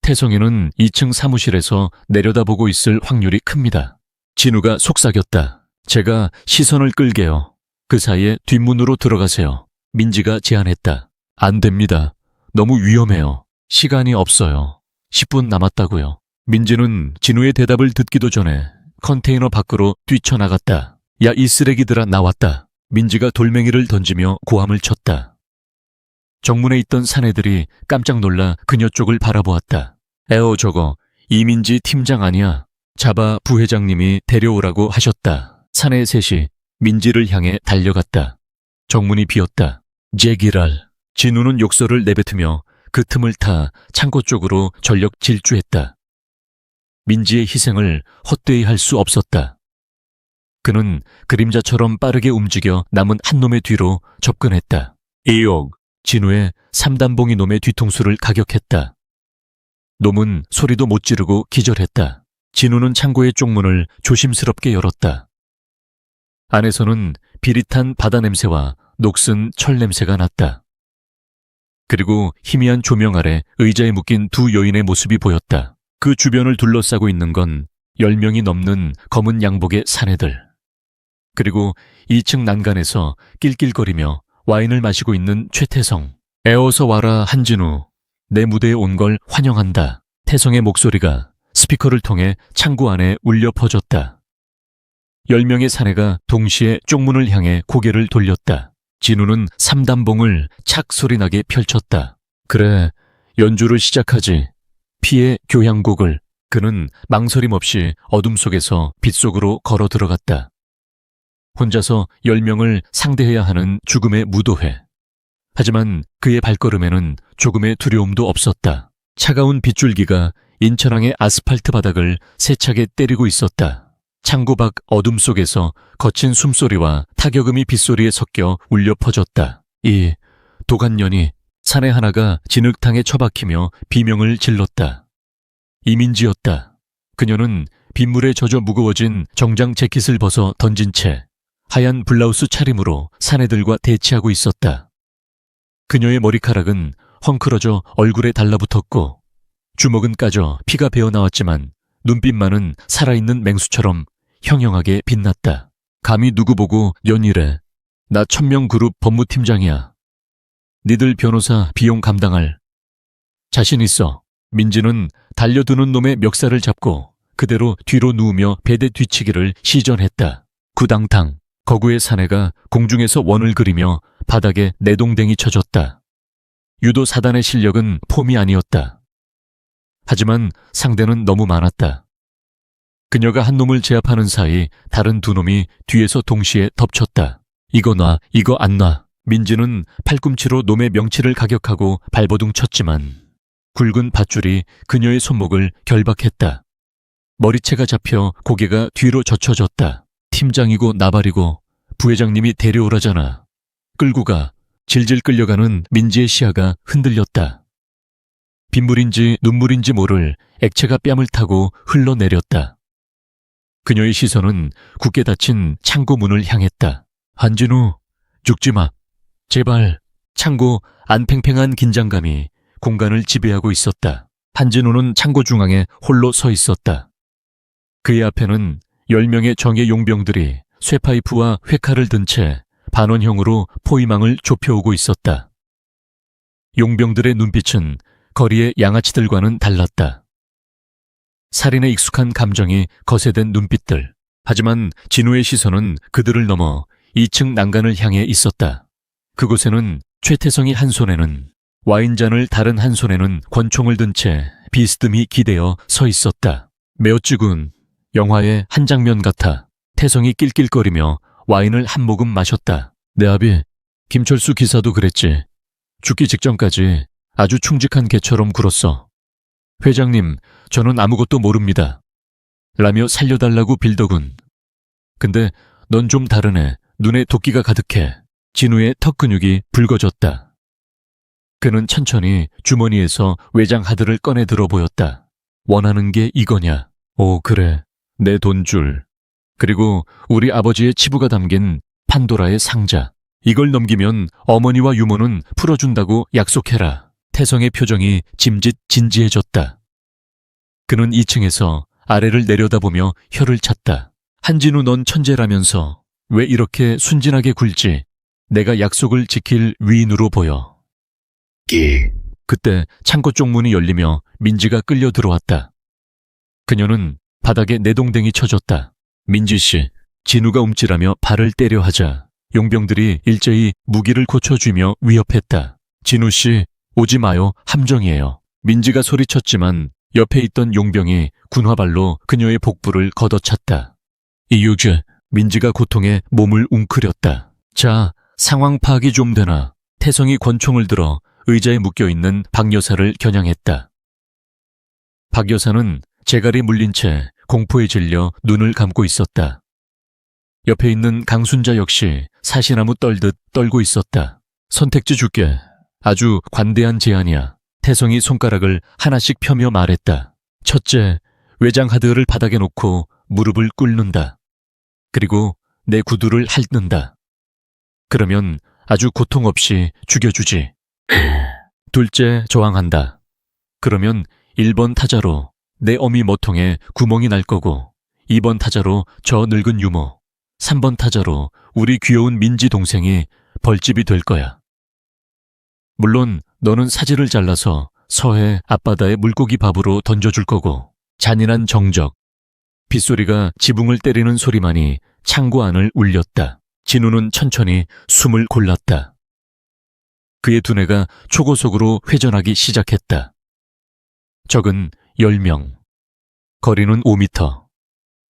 태성이는 2층 사무실에서 내려다보고 있을 확률이 큽니다. 진우가 속삭였다. 제가 시선을 끌게요. 그 사이에 뒷문으로 들어가세요. 민지가 제안했다. 안 됩니다. 너무 위험해요. 시간이 없어요. 10분 남았다고요. 민지는 진우의 대답을 듣기도 전에 컨테이너 밖으로 뛰쳐나갔다. 야, 이 쓰레기들아, 나왔다. 민지가 돌멩이를 던지며 고함을 쳤다. 정문에 있던 사내들이 깜짝 놀라 그녀 쪽을 바라보았다. 에어, 저거 이민지 팀장 아니야? 자바 부회장님이 데려오라고 하셨다. 사내 셋이 민지를 향해 달려갔다. 정문이 비었다. 제기랄. 진우는 욕설을 내뱉으며 그 틈을 타 창고 쪽으로 전력 질주했다. 민지의 희생을 헛되이 할 수 없었다. 그는 그림자처럼 빠르게 움직여 남은 한 놈의 뒤로 접근했다. 이옥. 진우의 3단봉이 놈의 뒤통수를 가격했다. 놈은 소리도 못 지르고 기절했다. 진우는 창고의 쪽문을 조심스럽게 열었다. 안에서는 비릿한 바다 냄새와 녹슨 철 냄새가 났다. 그리고 희미한 조명 아래 의자에 묶인 두 여인의 모습이 보였다. 그 주변을 둘러싸고 있는 건 10명이 넘는 검은 양복의 사내들. 그리고 2층 난간에서 낄낄거리며 와인을 마시고 있는 최태성. 에어서 와라, 한진우. 내 무대에 온 걸 환영한다. 태성의 목소리가 스피커를 통해 창고 안에 울려 퍼졌다. 10명의 사내가 동시에 쪽문을 향해 고개를 돌렸다. 진우는 3단봉을 착 소리나게 펼쳤다. 그래, 연주를 시작하지. 피의 교향곡을. 그는 망설임 없이 어둠 속에서 빛 속으로 걸어 들어갔다. 혼자서 10명을 상대해야 하는 죽음의 무도회. 하지만 그의 발걸음에는 조금의 두려움도 없었다. 차가운 빗줄기가 인천항의 아스팔트 바닥을 세차게 때리고 있었다. 창고 밖 어둠 속에서 거친 숨소리와 타격음이 빗소리에 섞여 울려 퍼졌다. 이 도간년이. 사내 하나가 진흙탕에 처박히며 비명을 질렀다. 이민지였다. 그녀는 빗물에 젖어 무거워진 정장 재킷을 벗어 던진 채 하얀 블라우스 차림으로 사내들과 대치하고 있었다. 그녀의 머리카락은 헝클어져 얼굴에 달라붙었고 주먹은 까져 피가 배어나왔지만 눈빛만은 살아있는 맹수처럼 형형하게 빛났다. 감히 누구 보고 연이래. 나 천명그룹 법무팀장이야. 니들 변호사 비용 감당할 자신 있어. 민지는 달려드는 놈의 멱살을 잡고 그대로 뒤로 누우며 배대 뒤치기를 시전했다. 구당탕. 거구의 사내가 공중에서 원을 그리며 바닥에 내동댕이 쳐졌다. 유도 사단의 실력은 폼이 아니었다. 하지만 상대는 너무 많았다. 그녀가 한 놈을 제압하는 사이 다른 두 놈이 뒤에서 동시에 덮쳤다. 이거 놔, 이거 안 놔. 민지는 팔꿈치로 놈의 명치를 가격하고 발버둥 쳤지만 굵은 밧줄이 그녀의 손목을 결박했다. 머리채가 잡혀 고개가 뒤로 젖혀졌다. 팀장이고 나발이고 부회장님이 데려오라잖아. 끌고 가. 질질 끌려가는 민지의 시야가 흔들렸다. 빗물인지 눈물인지 모를 액체가 뺨을 타고 흘러내렸다. 그녀의 시선은 굳게 닫힌 창고 문을 향했다. 한진우, 죽지 마. 제발. 창고 안팽팽한 긴장감이 공간을 지배하고 있었다. 한진우는 창고 중앙에 홀로 서 있었다. 그의 앞에는 10명의 정예 용병들이 쇠파이프와 회칼을 든 채 반원형으로 포위망을 좁혀오고 있었다. 용병들의 눈빛은 거리의 양아치들과는 달랐다. 살인에 익숙한 감정이 거세된 눈빛들. 하지만 진우의 시선은 그들을 넘어 2층 난간을 향해 있었다. 그곳에는 최태성이 한 손에는 와인잔을 다른 한 손에는 권총을 든 채 비스듬히 기대어 서 있었다. 매어찌군. 영화의 한 장면 같아. 태성이 낄낄거리며 와인을 한 모금 마셨다. 내 아비, 김철수 기사도 그랬지. 죽기 직전까지 아주 충직한 개처럼 굴었어. 회장님, 저는 아무것도 모릅니다. 라며 살려달라고 빌더군. 근데 넌 좀 다르네. 눈에 도끼가 가득해. 진우의 턱 근육이 붉어졌다. 그는 천천히 주머니에서 외장 하드를 꺼내 들어 보였다. 원하는 게 이거냐? 오, 그래. 내 돈줄. 그리고 우리 아버지의 치부가 담긴 판도라의 상자. 이걸 넘기면 어머니와 유모는 풀어준다고 약속해라. 태성의 표정이 짐짓 진지해졌다. 그는 2층에서 아래를 내려다보며 혀를 찼다. 한진우, 넌 천재라면서 왜 이렇게 순진하게 굴지? 내가 약속을 지킬 위인으로 보여. 그때 창고 쪽 문이 열리며 민지가 끌려 들어왔다. 그녀는 바닥에 내동댕이 쳐졌다. 민지씨, 진우가 움찔하며 발을 때려 하자 용병들이 일제히 무기를 고쳐주며 위협했다. 진우씨, 오지 마요. 함정이에요. 민지가 소리쳤지만 옆에 있던 용병이 군화발로 그녀의 복부를 걷어찼다. 이유주, 민지가 고통에 몸을 웅크렸다. 자, 상황 파악이 좀 되나. 태성이 권총을 들어 의자에 묶여있는 박 여사를 겨냥했다. 박 여사는 재갈이 물린 채 공포에 질려 눈을 감고 있었다. 옆에 있는 강순자 역시 사시나무 떨듯 떨고 있었다. 선택지 줄게. 아주 관대한 제안이야. 태성이 손가락을 하나씩 펴며 말했다. 첫째, 외장 하드를 바닥에 놓고 무릎을 꿇는다. 그리고 내 구두를 핥는다. 그러면 아주 고통 없이 죽여주지. 둘째, 저항한다. 그러면 1번 타자로 내 어미 모통에 구멍이 날 거고 2번 타자로 저 늙은 유모, 3번 타자로 우리 귀여운 민지 동생이 벌집이 될 거야. 물론 너는 사지를 잘라서 서해 앞바다에 물고기 밥으로 던져줄 거고 잔인한 정적, 빗소리가 지붕을 때리는 소리만이 창고 안을 울렸다. 진우는 천천히 숨을 골랐다. 그의 두뇌가 초고속으로 회전하기 시작했다. 적은 10명, 거리는 5m,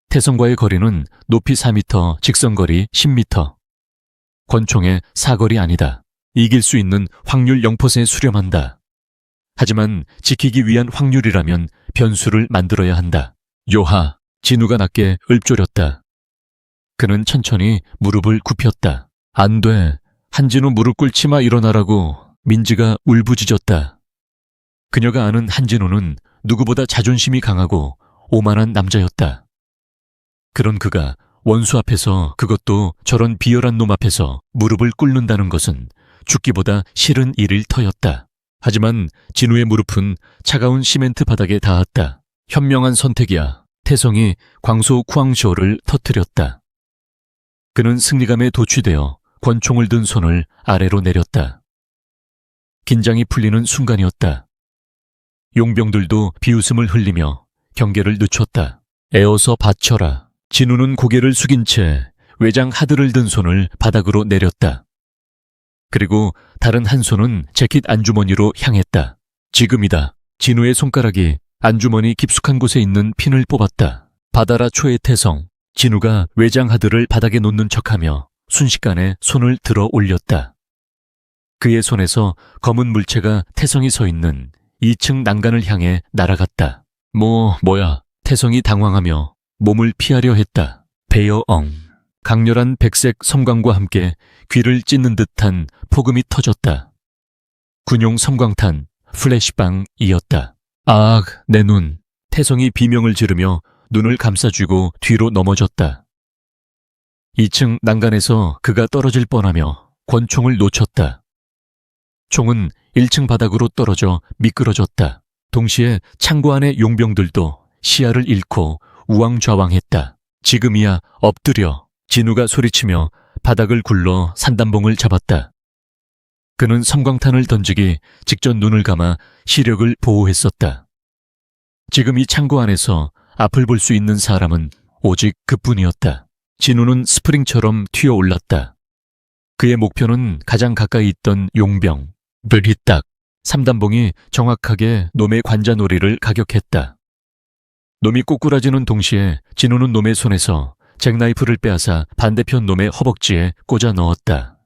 태성과의 거리는 높이 4m, 직선거리 10m. 권총의 사거리 아니다. 이길 수 있는 확률 0%에 수렴한다. 하지만 지키기 위한 확률이라면 변수를 만들어야 한다. 요하, 진우가 낮게 읊조렸다. 그는 천천히 무릎을 굽혔다. 안 돼. 한진우 무릎 꿇지 마 일어나라고 민지가 울부짖었다. 그녀가 아는 한진우는 누구보다 자존심이 강하고 오만한 남자였다. 그런 그가 원수 앞에서, 그것도 저런 비열한 놈 앞에서 무릎을 꿇는다는 것은 죽기보다 싫은 일일 터였다. 하지만 진우의 무릎은 차가운 시멘트 바닥에 닿았다. 현명한 선택이야. 태성이 광소 쿠앙쇼를 터뜨렸다. 그는 승리감에 도취되어 권총을 든 손을 아래로 내렸다. 긴장이 풀리는 순간이었다. 용병들도 비웃음을 흘리며 경계를 늦췄다. 에어서 받쳐라. 진우는 고개를 숙인 채 외장 하드를 든 손을 바닥으로 내렸다. 그리고 다른 한 손은 재킷 안주머니로 향했다. 지금이다. 진우의 손가락이 안주머니 깊숙한 곳에 있는 핀을 뽑았다. 받아라 초의 태성. 진우가 외장 하드를 바닥에 놓는 척하며 순식간에 손을 들어 올렸다. 그의 손에서 검은 물체가 태성이 서 있는 2층 난간을 향해 날아갔다. 뭐야. 태성이 당황하며 몸을 피하려 했다. 베어엉. 강렬한 백색 섬광과 함께 귀를 찢는 듯한 폭음이 터졌다. 군용 섬광탄, 플래시방이었다. 아, 내 눈. 태성이 비명을 지르며 눈을 감싸쥐고 뒤로 넘어졌다. 2층 난간에서 그가 떨어질 뻔하며 권총을 놓쳤다. 총은 1층 바닥으로 떨어져 미끄러졌다. 동시에 창고 안의 용병들도 시야를 잃고 우왕좌왕했다. 지금이야, 엎드려. 진우가 소리치며 바닥을 굴러 산단봉을 잡았다. 그는 섬광탄을 던지기 직전 눈을 감아 시력을 보호했었다. 지금 이 창고 안에서 앞을 볼 수 있는 사람은 오직 그뿐이었다. 진우는 스프링처럼 튀어올랐다. 그의 목표는 가장 가까이 있던 용병, 브리딱. 3단봉이 정확하게 놈의 관자놀이를 가격했다. 놈이 꼬꾸라지는 동시에 진우는 놈의 손에서 잭나이프를 빼앗아 반대편 놈의 허벅지에 꽂아 넣었다.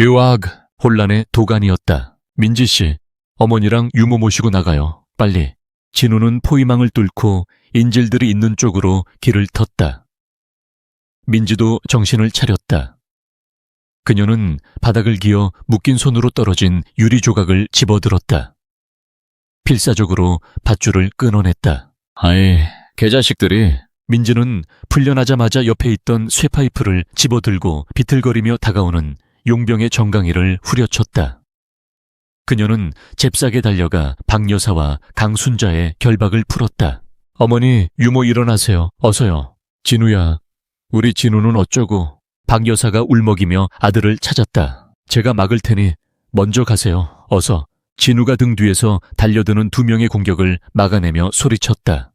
유악! 혼란의 도가니였다. 민지씨, 어머니랑 유모 모시고 나가요. 빨리. 진우는 포위망을 뚫고 인질들이 있는 쪽으로 길을 텄다. 민지도 정신을 차렸다. 그녀는 바닥을 기어 묶인 손으로 떨어진 유리 조각을 집어들었다. 필사적으로 밧줄을 끊어냈다. 아이, 개자식들이. 민지는 풀려나자마자 옆에 있던 쇠파이프를 집어들고 비틀거리며 다가오는 용병의 정강이를 후려쳤다. 그녀는 잽싸게 달려가 박 여사와 강순자의 결박을 풀었다. 어머니, 유모 일어나세요. 어서요. 진우야, 우리 진우는 어쩌고. 박 여사가 울먹이며 아들을 찾았다. 제가 막을 테니 먼저 가세요. 어서. 진우가 등 뒤에서 달려드는 2명의 공격을 막아내며 소리쳤다.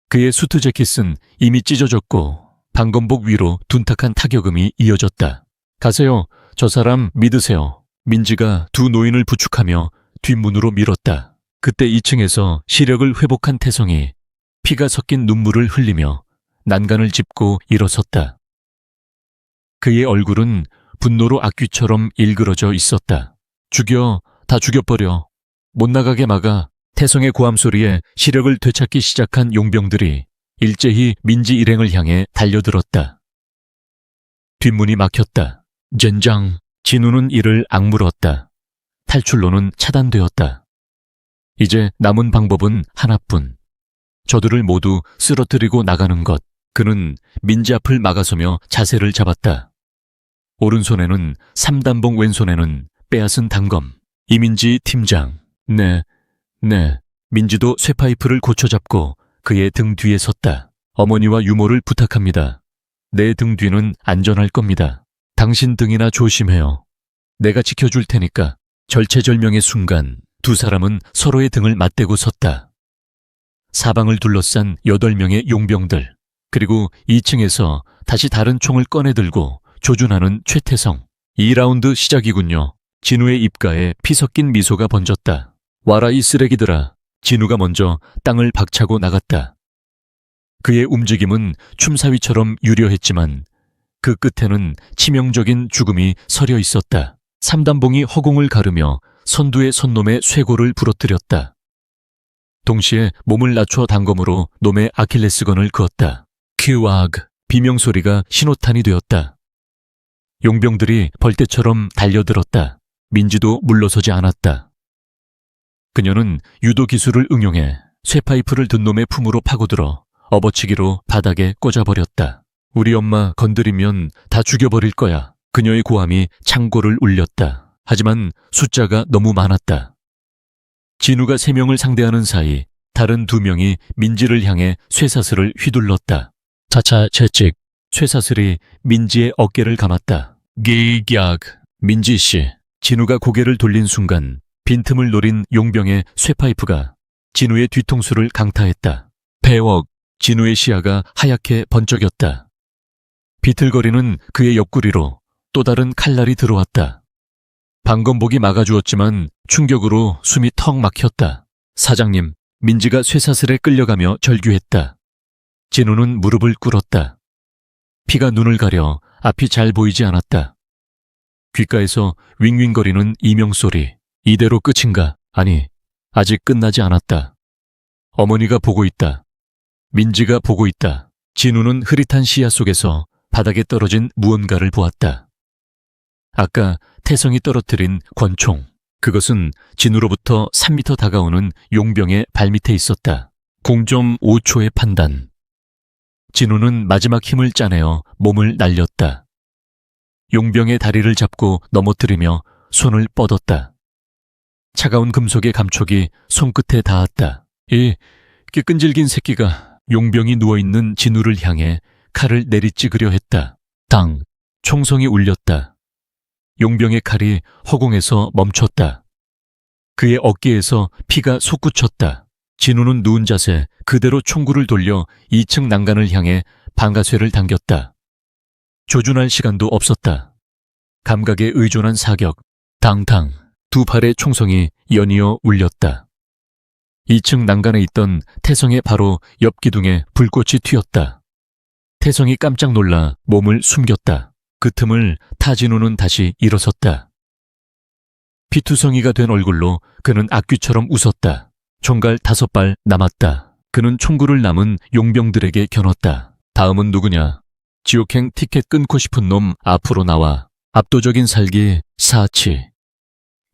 그의 수트 재킷은 이미 찢어졌고 방검복 위로 둔탁한 타격음이 이어졌다. 가세요. 저 사람 믿으세요. 민지가 두 노인을 부축하며 뒷문으로 밀었다. 그때 2층에서 시력을 회복한 태성이 피가 섞인 눈물을 흘리며 난간을 짚고 일어섰다. 그의 얼굴은 분노로 악귀처럼 일그러져 있었다. 죽여, 다 죽여버려. 못 나가게 막아. 태성의 고함 소리에 시력을 되찾기 시작한 용병들이 일제히 민지 일행을 향해 달려들었다. 뒷문이 막혔다. 젠장. 진우는 이를 악물었다. 탈출로는 차단되었다. 이제 남은 방법은 하나뿐. 저들을 모두 쓰러뜨리고 나가는 것. 그는 민지 앞을 막아서며 자세를 잡았다. 오른손에는 3단봉, 왼손에는 빼앗은 단검. 이민지 팀장. 네. 민지도 쇠파이프를 고쳐잡고 그의 등 뒤에 섰다. 어머니와 유모를 부탁합니다. 내 등 뒤는 안전할 겁니다. 당신 등이나 조심해요. 내가 지켜줄 테니까. 절체절명의 순간 두 사람은 서로의 등을 맞대고 섰다. 사방을 둘러싼 8명의 용병들, 그리고 2층에서 다시 다른 총을 꺼내들고 조준하는 최태성. 2라운드 시작이군요. 진우의 입가에 피 섞인 미소가 번졌다. 와라 이 쓰레기들아. 진우가 먼저 땅을 박차고 나갔다. 그의 움직임은 춤사위처럼 유려했지만 그 끝에는 치명적인 죽음이 서려 있었다. 3단봉이 허공을 가르며 선두의 선놈의 쇄골을 부러뜨렸다. 동시에 몸을 낮춰 단검으로 놈의 아킬레스건을 그었다. 큐아그. 비명소리가 신호탄이 되었다. 용병들이 벌떼처럼 달려들었다. 민지도 물러서지 않았다. 그녀는 유도 기술을 응용해 쇠파이프를 든 놈의 품으로 파고들어 업어치기로 바닥에 꽂아버렸다. 우리 엄마 건드리면 다 죽여버릴 거야. 그녀의 고함이 창고를 울렸다. 하지만 숫자가 너무 많았다. 진우가 3명을 상대하는 사이 다른 두 명이 민지를 향해 쇠사슬을 휘둘렀다. 차차 채찍. 쇠사슬이 민지의 어깨를 감았다. 기약. 민지 씨. 진우가 고개를 돌린 순간 빈틈을 노린 용병의 쇠파이프가 진우의 뒤통수를 강타했다. 배웍. 진우의 시야가 하얗게 번쩍였다. 비틀거리는 그의 옆구리로 또 다른 칼날이 들어왔다. 방검복이 막아주었지만 충격으로 숨이 턱 막혔다. 사장님, 민지가 쇠사슬에 끌려가며 절규했다. 진우는 무릎을 꿇었다. 피가 눈을 가려 앞이 잘 보이지 않았다. 귓가에서 윙윙거리는 이명소리. 이대로 끝인가? 아니, 아직 끝나지 않았다. 어머니가 보고 있다. 민지가 보고 있다. 진우는 흐릿한 시야 속에서 바닥에 떨어진 무언가를 보았다. 아까 태성이 떨어뜨린 권총. 그것은 진우로부터 3m 다가오는 용병의 발밑에 있었다. 0.5초의 판단. 진우는 마지막 힘을 짜내어 몸을 날렸다. 용병의 다리를 잡고 넘어뜨리며 손을 뻗었다. 차가운 금속의 감촉이 손끝에 닿았다. 이 끈질긴 새끼가 용병이 누워있는 진우를 향해 칼을 내리찍으려 했다. 당! 총성이 울렸다. 용병의 칼이 허공에서 멈췄다. 그의 어깨에서 피가 솟구쳤다. 진우는 누운 자세 그대로 총구를 돌려 2층 난간을 향해 방아쇠를 당겼다. 조준할 시간도 없었다. 감각에 의존한 사격, 당당, 두 팔의 총성이 연이어 울렸다. 2층 난간에 있던 태성의 바로 옆 기둥에 불꽃이 튀었다. 태성이 깜짝 놀라 몸을 숨겼다. 그 틈을 타진우는 다시 일어섰다. 피투성이가 된 얼굴로 그는 악귀처럼 웃었다. 총갈 5발 남았다. 그는 총구를 남은 용병들에게 겨눴다. 다음은 누구냐? 지옥행 티켓 끊고 싶은 놈 앞으로 나와. 압도적인 살기 사치.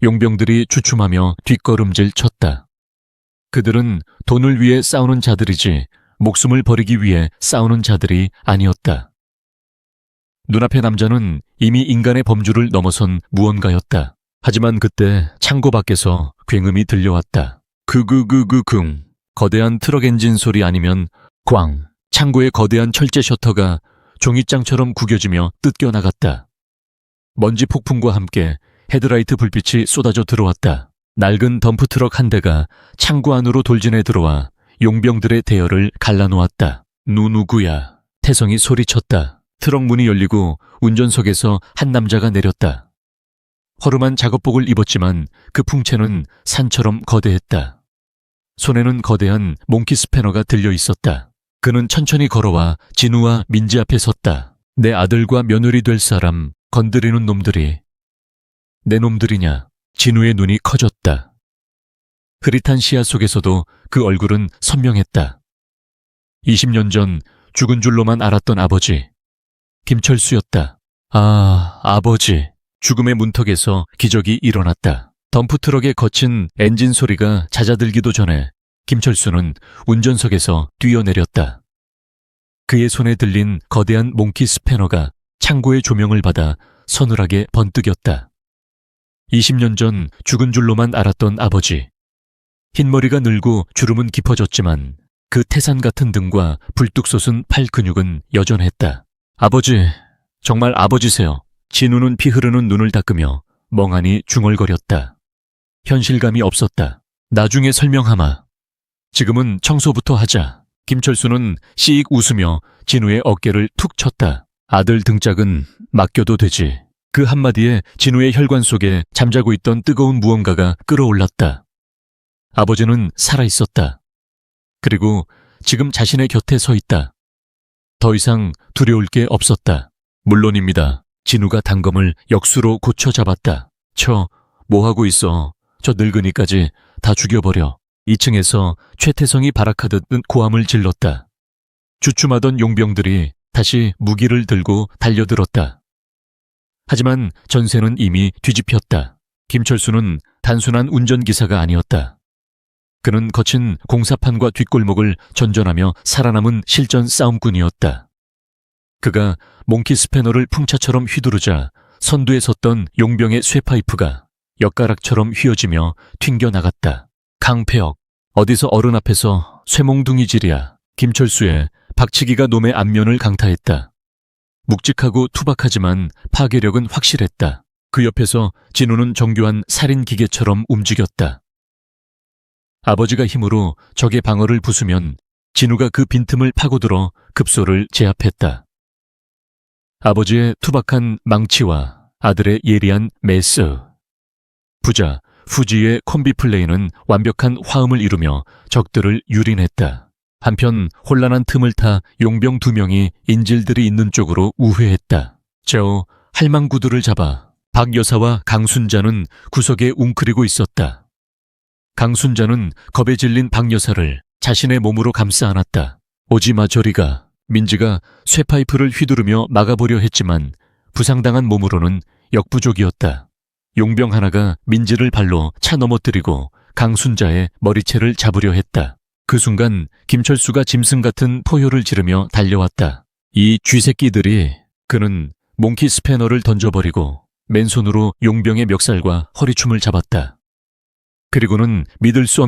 용병들이 주춤하며 뒷걸음질 쳤다. 그들은 돈을 위해 싸우는 자들이지 목숨을 버리기 위해 싸우는 자들이 아니었다. 눈앞의 남자는 이미 인간의 범주를 넘어선 무언가였다. 하지만 그때 창고 밖에서 굉음이 들려왔다. 그그그그궁. 거대한 트럭 엔진 소리 아니면 꽝. 창고의 거대한 철제 셔터가 종이장처럼 구겨지며 뜯겨나갔다. 먼지 폭풍과 함께 헤드라이트 불빛이 쏟아져 들어왔다. 낡은 덤프트럭 한 대가 창고 안으로 돌진해 들어와 용병들의 대열을 갈라놓았다. 누구야? 태성이 소리쳤다. 트럭 문이 열리고 운전석에서 한 남자가 내렸다. 허름한 작업복을 입었지만 그 풍채는 산처럼 거대했다. 손에는 거대한 몽키 스패너가 들려 있었다. 그는 천천히 걸어와 진우와 민지 앞에 섰다. 내 아들과 며느리 될 사람 건드리는 놈들이. 내 놈들이냐? 진우의 눈이 커졌다. 흐릿한 시야 속에서도 그 얼굴은 선명했다. 20년 전 죽은 줄로만 알았던 아버지. 김철수였다. 아, 아버지. 죽음의 문턱에서 기적이 일어났다. 덤프트럭의 거친 엔진 소리가 잦아들기도 전에 김철수는 운전석에서 뛰어내렸다. 그의 손에 들린 거대한 몽키 스패너가 창고의 조명을 받아 서늘하게 번뜩였다. 20년 전 죽은 줄로만 알았던 아버지. 흰머리가 늘고 주름은 깊어졌지만 그 태산 같은 등과 불뚝 솟은 팔 근육은 여전했다. 아버지, 정말 아버지세요. 진우는 피 흐르는 눈을 닦으며 멍하니 중얼거렸다. 현실감이 없었다. 나중에 설명하마. 지금은 청소부터 하자. 김철수는 씩 웃으며 진우의 어깨를 툭 쳤다. 아들 등짝은 맡겨도 되지. 그 한마디에 진우의 혈관 속에 잠자고 있던 뜨거운 무언가가 끓어올랐다. 아버지는 살아있었다. 그리고 지금 자신의 곁에 서 있다. 더 이상 두려울 게 없었다. 물론입니다. 진우가 단검을 역수로 고쳐 잡았다. 뭐하고 있어. 저 늙은이까지 다 죽여버려. 2층에서 최태성이 발악하듯 고함을 질렀다. 주춤하던 용병들이 다시 무기를 들고 달려들었다. 하지만 전세는 이미 뒤집혔다. 김철수는 단순한 운전기사가 아니었다. 그는 거친 공사판과 뒷골목을 전전하며 살아남은 실전 싸움꾼이었다. 그가 몽키 스패너를 풍차처럼 휘두르자 선두에 섰던 용병의 쇠파이프가 엿가락처럼 휘어지며 튕겨나갔다. 강폐역. 어디서 어른 앞에서 쇠몽둥이질이야. 김철수의 박치기가 놈의 안면을 강타했다. 묵직하고 투박하지만 파괴력은 확실했다. 그 옆에서 진우는 정교한 살인 기계처럼 움직였다. 아버지가 힘으로 적의 방어를 부수면 진우가 그 빈틈을 파고들어 급소를 제압했다. 아버지의 투박한 망치와 아들의 예리한 메스, 부자 후지의 콤비 플레이는 완벽한 화음을 이루며 적들을 유린했다. 한편 혼란한 틈을 타 용병 2명이 인질들이 있는 쪽으로 우회했다. 저 할망구들을 잡아 박 여사와 강순자는 구석에 웅크리고 있었다. 강순자는 겁에 질린 박 여사를 자신의 몸으로 감싸 안았다. 오지마 저리가. 민지가 쇠파이프를 휘두르며 막아보려 했지만 부상당한 몸으로는 역부족이었다. 용병 하나가 민지를 발로 차 넘어뜨리고 강순자의 머리채를 잡으려 했다. 그 순간 김철수가 짐승 같은 포효를 지르며 달려왔다. 이 쥐새끼들이. 그는 몽키 스패너를 던져버리고 맨손으로 용병의 멱살과 허리춤을 잡았다. 그리고는 믿을 수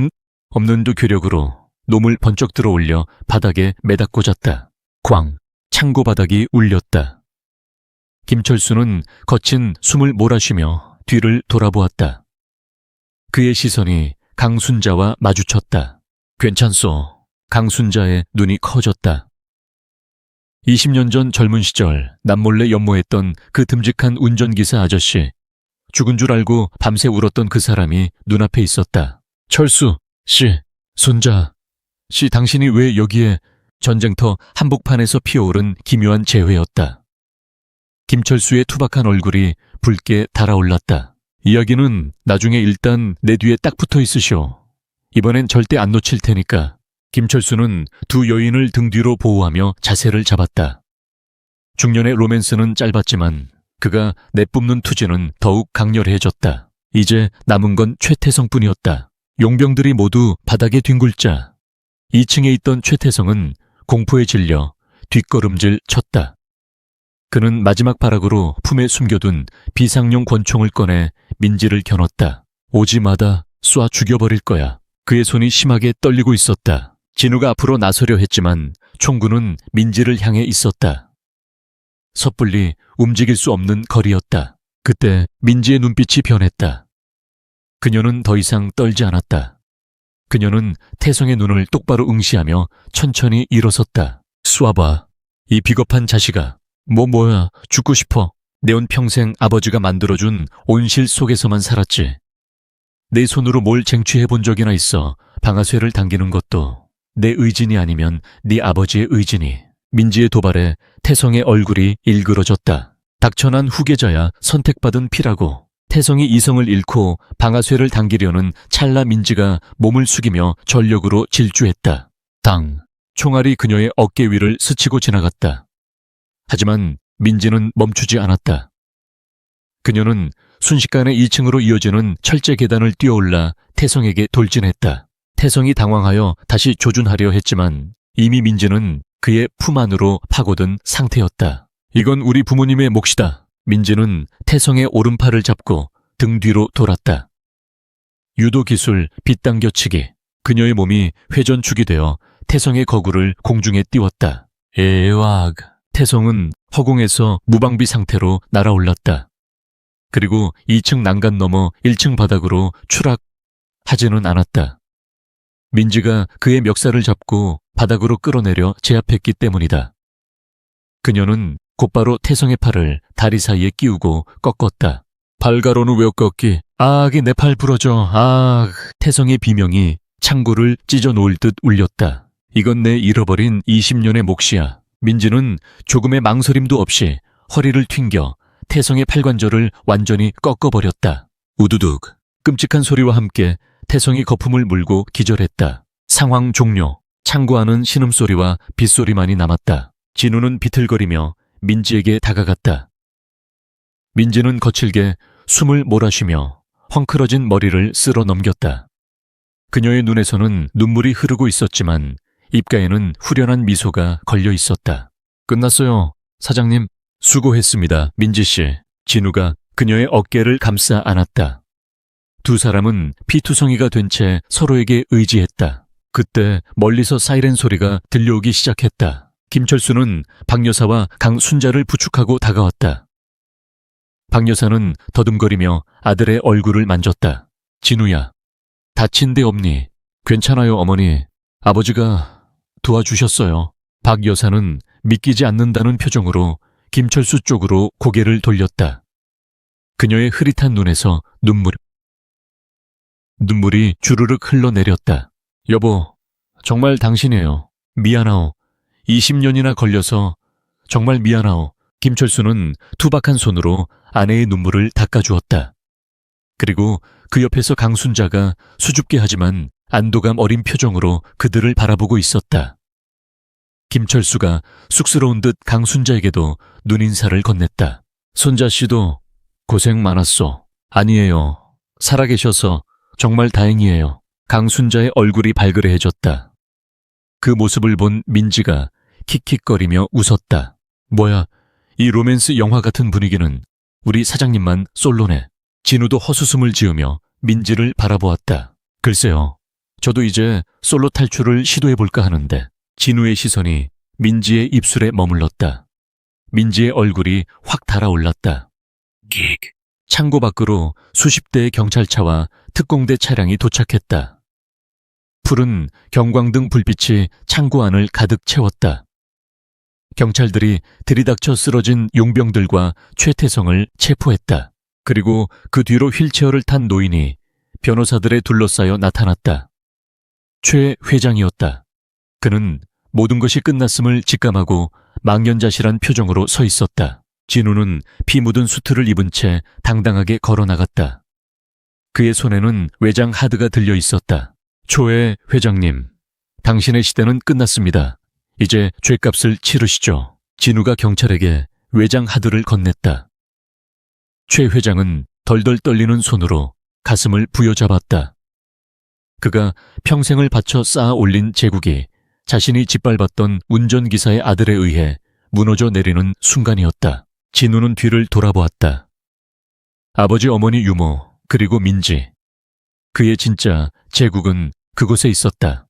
없는 두 괴력으로 놈을 번쩍 들어올려 바닥에 매다 꽂았다. 쾅! 창고 바닥이 울렸다. 김철수는 거친 숨을 몰아쉬며 뒤를 돌아보았다. 그의 시선이 강순자와 마주쳤다. 괜찮소. 강순자의 눈이 커졌다. 20년 전 젊은 시절 남몰래 연모했던 그 듬직한 운전기사 아저씨. 죽은 줄 알고 밤새 울었던 그 사람이 눈앞에 있었다. 철수 씨, 순자 씨, 당신이 왜 여기에? 전쟁터 한복판에서 피어오른 기묘한 재회였다. 김철수의 투박한 얼굴이 붉게 달아올랐다. 이야기는 나중에 일단 내 뒤에 딱 붙어 있으시오. 이번엔 절대 안 놓칠 테니까. 김철수는 두 여인을 등 뒤로 보호하며 자세를 잡았다. 중년의 로맨스는 짧았지만 그가 내뿜는 투지는 더욱 강렬해졌다. 이제 남은 건 최태성뿐이었다. 용병들이 모두 바닥에 뒹굴자 2층에 있던 최태성은 공포에 질려 뒷걸음질 쳤다. 그는 마지막 발악으로 품에 숨겨둔 비상용 권총을 꺼내 민지를 겨눴다. 오지마다 쏴 죽여버릴 거야. 그의 손이 심하게 떨리고 있었다. 진우가 앞으로 나서려 했지만 총구는 민지를 향해 있었다. 섣불리 움직일 수 없는 거리였다. 그때 민지의 눈빛이 변했다. 그녀는 더 이상 떨지 않았다. 그녀는 태성의 눈을 똑바로 응시하며 천천히 일어섰다. 쏴봐. 이 비겁한 자식아. 뭐야, 죽고 싶어. 내 온 평생 아버지가 만들어준 온실 속에서만 살았지. 내 손으로 뭘 쟁취해 본 적이나 있어. 방아쇠를 당기는 것도 내 의진이 아니면 네 아버지의 의진이. 민지의 도발에 태성의 얼굴이 일그러졌다. 닥쳐난 후계자야 선택받은 피라고. 태성이 이성을 잃고 방아쇠를 당기려는 찰나 민지가 몸을 숙이며 전력으로 질주했다. 당! 총알이 그녀의 어깨 위를 스치고 지나갔다. 하지만 민지는 멈추지 않았다. 그녀는 순식간에 2층으로 이어지는 철제 계단을 뛰어올라 태성에게 돌진했다. 태성이 당황하여 다시 조준하려 했지만 이미 민지는 그의 품 안으로 파고든 상태였다. 이건 우리 부모님의 몫이다. 민지는 태성의 오른팔을 잡고 등 뒤로 돌았다. 유도 기술 빗당겨치기. 그녀의 몸이 회전축이 되어 태성의 거구를 공중에 띄웠다. 에왁. 태성은 허공에서 무방비 상태로 날아올랐다. 그리고 2층 난간 넘어 1층 바닥으로 추락하지는 않았다. 민지가 그의 멱살을 잡고 바닥으로 끌어내려 제압했기 때문이다. 그녀는 곧바로 태성의 팔을 다리 사이에 끼우고 꺾었다. 발가로는 왜 꺾기? 아기 내 팔 부러져. 아. 태성의 비명이 창고를 찢어 놓을 듯 울렸다. 이건 내 잃어버린 20년의 몫이야. 민지는 조금의 망설임도 없이 허리를 튕겨 태성의 팔관절을 완전히 꺾어버렸다. 우두둑. 끔찍한 소리와 함께 태성이 거품을 물고 기절했다. 상황 종료. 창고 안은 신음소리와 빗소리만이 남았다. 진우는 비틀거리며 민지에게 다가갔다. 민지는 거칠게 숨을 몰아쉬며 헝클어진 머리를 쓸어 넘겼다. 그녀의 눈에서는 눈물이 흐르고 있었지만 입가에는 후련한 미소가 걸려 있었다. 끝났어요. 사장님, 수고했습니다. 민지씨. 진우가 그녀의 어깨를 감싸 안았다. 두 사람은 피투성이가 된 채 서로에게 의지했다. 그때 멀리서 사이렌 소리가 들려오기 시작했다. 김철수는 박 여사와 강순자를 부축하고 다가왔다. 박 여사는 더듬거리며 아들의 얼굴을 만졌다. 진우야, 다친 데 없니? 괜찮아요, 어머니. 아버지가 도와주셨어요. 박 여사는 믿기지 않는다는 표정으로 김철수 쪽으로 고개를 돌렸다. 그녀의 흐릿한 눈에서 눈물이 주르륵 흘러내렸다. 여보, 정말 당신이에요. 미안하오. 20년이나 걸려서 정말 미안하오. 김철수는 투박한 손으로 아내의 눈물을 닦아주었다. 그리고 그 옆에서 강순자가 수줍게 하지만 안도감 어린 표정으로 그들을 바라보고 있었다. 김철수가 쑥스러운 듯 강순자에게도 눈인사를 건넸다. 손자 씨도 고생 많았어. 아니에요. 살아계셔서 정말 다행이에요. 강순자의 얼굴이 발그레해졌다. 그 모습을 본 민지가 킥킥거리며 웃었다. 뭐야, 이 로맨스 영화 같은 분위기는 우리 사장님만 솔로네. 진우도 헛웃음을 지으며 민지를 바라보았다. 글쎄요, 저도 이제 솔로 탈출을 시도해볼까 하는데. 진우의 시선이 민지의 입술에 머물렀다. 민지의 얼굴이 확 달아올랐다. 창고 밖으로 수십 대의 경찰차와 특공대 차량이 도착했다. 푸른 경광등 불빛이 창고 안을 가득 채웠다. 경찰들이 들이닥쳐 쓰러진 용병들과 최태성을 체포했다. 그리고 그 뒤로 휠체어를 탄 노인이 변호사들에 둘러싸여 나타났다. 최 회장이었다. 그는 모든 것이 끝났음을 직감하고 망연자실한 표정으로 서 있었다. 진우는 피 묻은 수트를 입은 채 당당하게 걸어나갔다. 그의 손에는 외장 하드가 들려 있었다. 초회 회장님, 당신의 시대는 끝났습니다. 이제 죗값을 치르시죠. 진우가 경찰에게 외장 하드를 건넸다. 최 회장은 덜덜 떨리는 손으로 가슴을 부여잡았다. 그가 평생을 바쳐 쌓아 올린 제국이 자신이 짓밟았던 운전기사의 아들에 의해 무너져 내리는 순간이었다. 진우는 뒤를 돌아보았다. 아버지, 어머니, 유모, 그리고 민지. 그의 진짜 제국은 그곳에 있었다.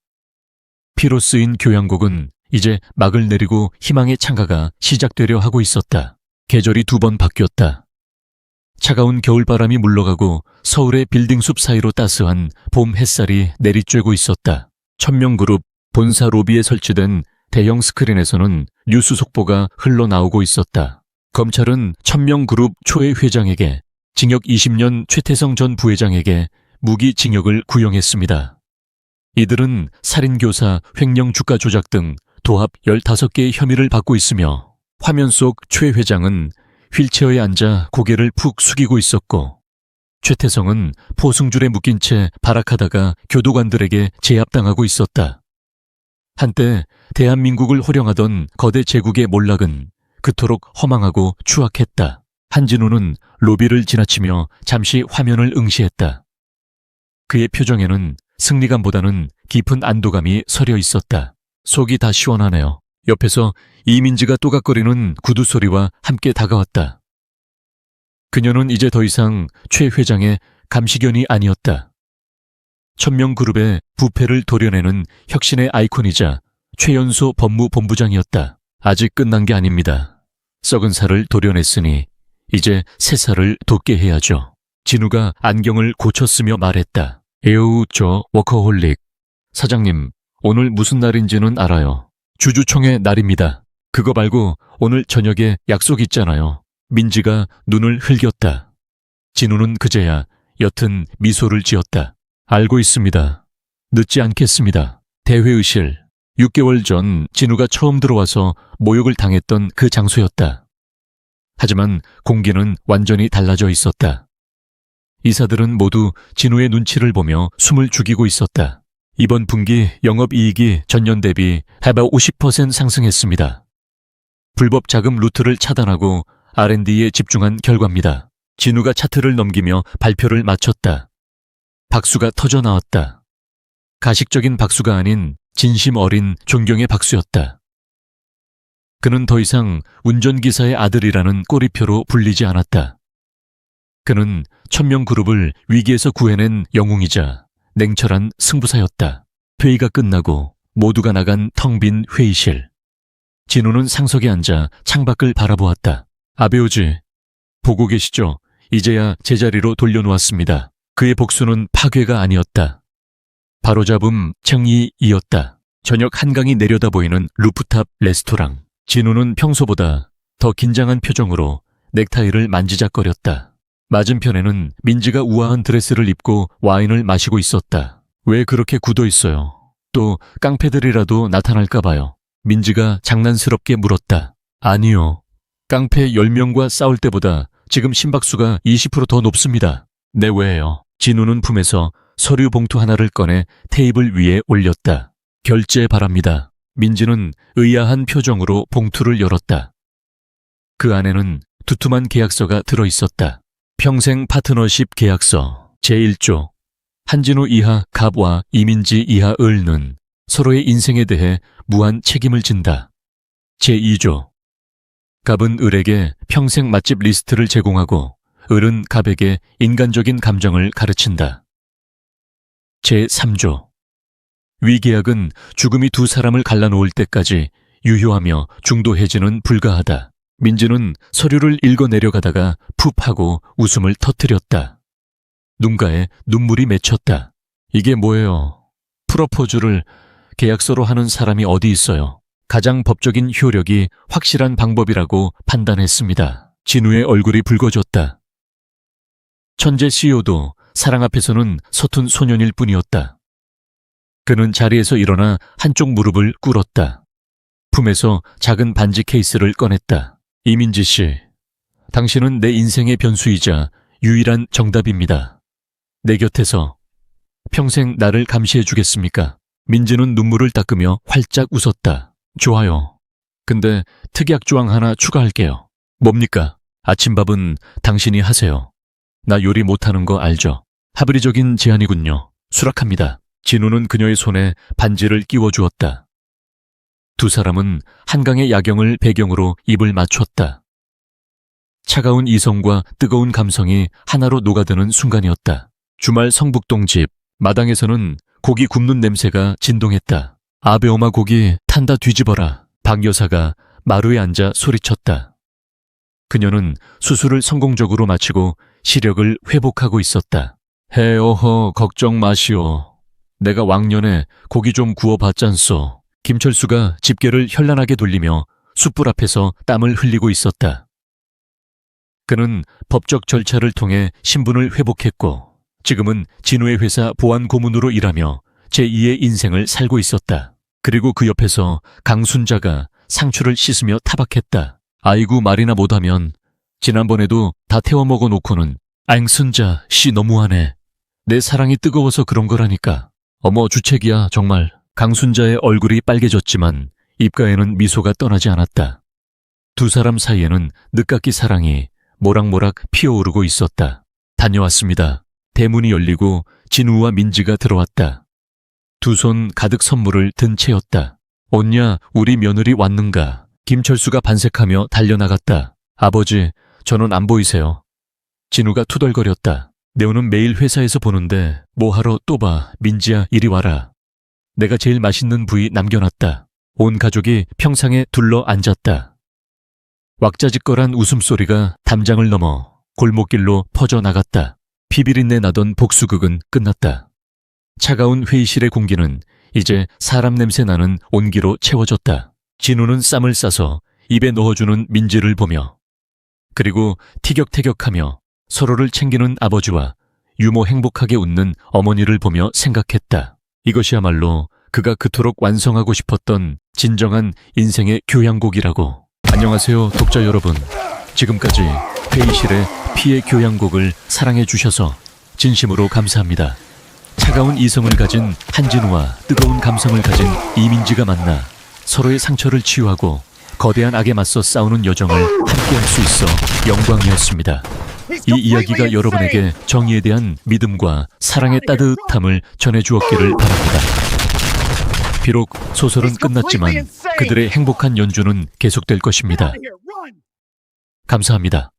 피로 쓰인 교향곡은 이제 막을 내리고 희망의 창가가 시작되려 하고 있었다. 계절이 2번 바뀌었다. 차가운 겨울바람이 물러가고 서울의 빌딩숲 사이로 따스한 봄 햇살이 내리쬐고 있었다. 천명그룹 본사 로비에 설치된 대형 스크린에서는 뉴스 속보가 흘러나오고 있었다. 검찰은 천명그룹 초회 회장에게 징역 20년, 최태성 전 부회장에게 무기징역을 구형했습니다. 이들은 살인교사, 횡령 주가 조작 등 도합 15개의 혐의를 받고 있으며 화면 속 최 회장은 휠체어에 앉아 고개를 푹 숙이고 있었고 최태성은 포승줄에 묶인 채 발악하다가 교도관들에게 제압당하고 있었다. 한때 대한민국을 호령하던 거대 제국의 몰락은 그토록 허망하고 추악했다. 한진우는 로비를 지나치며 잠시 화면을 응시했다. 그의 표정에는 승리감보다는 깊은 안도감이 서려 있었다. 속이 다 시원하네요. 옆에서 이민지가 또각거리는 구두 소리와 함께 다가왔다. 그녀는 이제 더 이상 최 회장의 감시견이 아니었다. 천명그룹의 부패를 도려내는 혁신의 아이콘이자 최연소 법무본부장이었다. 아직 끝난 게 아닙니다. 썩은 살을 도려냈으니 이제 새 살을 돋게 해야죠. 진우가 안경을 고쳤으며 말했다. 에우, 저 워커홀릭. 사장님, 오늘 무슨 날인지는 알아요. 주주총회 날입니다. 그거 말고 오늘 저녁에 약속 있잖아요. 민지가 눈을 흘겼다. 진우는 그제야 옅은 미소를 지었다. 알고 있습니다. 늦지 않겠습니다. 대회의실. 6개월 전 진우가 처음 들어와서 모욕을 당했던 그 장소였다. 하지만 공기는 완전히 달라져 있었다. 이사들은 모두 진우의 눈치를 보며 숨을 죽이고 있었다. 이번 분기 영업이익이 전년 대비 해봐 50% 상승했습니다. 불법 자금 루트를 차단하고 R&D에 집중한 결과입니다. 진우가 차트를 넘기며 발표를 마쳤다. 박수가 터져 나왔다. 가식적인 박수가 아닌 진심 어린 존경의 박수였다. 그는 더 이상 운전기사의 아들이라는 꼬리표로 불리지 않았다. 그는 1000명 그룹을 위기에서 구해낸 영웅이자 냉철한 승부사였다. 회의가 끝나고 모두가 나간 텅 빈 회의실. 진우는 상석에 앉아 창밖을 바라보았다. 아베오지, 보고 계시죠? 이제야 제자리로 돌려놓았습니다. 그의 복수는 파괴가 아니었다. 바로잡음 정의이었다. 저녁 한강이 내려다 보이는 루프탑 레스토랑. 진우는 평소보다 더 긴장한 표정으로 넥타이를 만지작거렸다. 맞은편에는 민지가 우아한 드레스를 입고 와인을 마시고 있었다. 왜 그렇게 굳어 있어요? 또 깡패들이라도 나타날까 봐요. 민지가 장난스럽게 물었다. 아니요. 깡패 10명과 싸울 때보다 지금 심박수가 20% 더 높습니다. 네, 왜요? 진우는 품에서 서류 봉투 하나를 꺼내 테이블 위에 올렸다. 결제 바랍니다. 민지는 의아한 표정으로 봉투를 열었다. 그 안에는 두툼한 계약서가 들어있었다. 평생 파트너십 계약서 제1조. 한진우 이하 갑과 이민지 이하 을는 서로의 인생에 대해 무한 책임을 진다. 제2조. 갑은 을에게 평생 맛집 리스트를 제공하고 을은 갑에게 인간적인 감정을 가르친다. 제3조. 위 계약은 죽음이 두 사람을 갈라놓을 때까지 유효하며 중도 해지는 불가하다. 민지는 서류를 읽어 내려가다가 푹 하고 웃음을 터뜨렸다. 눈가에 눈물이 맺혔다. 이게 뭐예요? 프러포즈를 계약서로 하는 사람이 어디 있어요? 가장 법적인 효력이 확실한 방법이라고 판단했습니다. 진우의 얼굴이 붉어졌다. 천재 CEO도 사랑 앞에서는 서툰 소년일 뿐이었다. 그는 자리에서 일어나 한쪽 무릎을 꿇었다. 품에서 작은 반지 케이스를 꺼냈다. 이민지 씨, 당신은 내 인생의 변수이자 유일한 정답입니다. 내 곁에서 평생 나를 감시해 주겠습니까? 민지는 눈물을 닦으며 활짝 웃었다. 좋아요. 근데 특약 조항 하나 추가할게요. 뭡니까? 아침밥은 당신이 하세요. 나 요리 못하는 거 알죠? 합리적인 제안이군요. 수락합니다. 진우는 그녀의 손에 반지를 끼워주었다. 두 사람은 한강의 야경을 배경으로 입을 맞췄다. 차가운 이성과 뜨거운 감성이 하나로 녹아드는 순간이었다. 주말 성북동 집, 마당에서는 고기 굽는 냄새가 진동했다. 아베오마 고기 탄다 뒤집어라. 박 여사가 마루에 앉아 소리쳤다. 그녀는 수술을 성공적으로 마치고 시력을 회복하고 있었다. 어허, 걱정 마시오. 내가 왕년에 고기 좀 구워봤잖소. 김철수가 집게를 현란하게 돌리며 숯불 앞에서 땀을 흘리고 있었다. 그는 법적 절차를 통해 신분을 회복했고 지금은 진우의 회사 보안 고문으로 일하며 제2의 인생을 살고 있었다. 그리고 그 옆에서 강순자가 상추를 씻으며 타박했다. 아이고 말이나 못하면 지난번에도 다 태워 먹어놓고는 앙순자 씨 너무하네. 내 사랑이 뜨거워서 그런 거라니까. 어머 주책이야 정말. 강순자의 얼굴이 빨개졌지만 입가에는 미소가 떠나지 않았다. 두 사람 사이에는 늦깎이 사랑이 모락모락 피어오르고 있었다. 다녀왔습니다. 대문이 열리고 진우와 민지가 들어왔다. 두 손 가득 선물을 든 채였다. 온냐 우리 며느리 왔는가. 김철수가 반색하며 달려나갔다. 아버지, 저는 안 보이세요. 진우가 투덜거렸다. 네오는 매일 회사에서 보는데 뭐하러 또 봐. 민지야 이리 와라. 내가 제일 맛있는 부위 남겨놨다. 온 가족이 평상에 둘러 앉았다. 왁자지껄한 웃음소리가 담장을 넘어 골목길로 퍼져나갔다. 피비린내 나던 복수극은 끝났다. 차가운 회의실의 공기는 이제 사람 냄새 나는 온기로 채워졌다. 진우는 쌈을 싸서 입에 넣어주는 민지를 보며 그리고 티격태격하며 서로를 챙기는 아버지와 유머 행복하게 웃는 어머니를 보며 생각했다. 이것이야말로 그가 그토록 완성하고 싶었던 진정한 인생의 교양곡이라고. 안녕하세요 독자 여러분. 지금까지 회의실의 피의 교양곡을 사랑해 주셔서 진심으로 감사합니다. 차가운 이성을 가진 한진우와 뜨거운 감성을 가진 이민지가 만나 서로의 상처를 치유하고 거대한 악에 맞서 싸우는 여정을 함께할 수 있어 영광이었습니다. 이 이야기가 여러분에게 정의에 대한 믿음과 사랑의 따뜻함을 전해주었기를 바랍니다. 비록 소설은 끝났지만 그들의 행복한 연주는 계속될 것입니다. 감사합니다.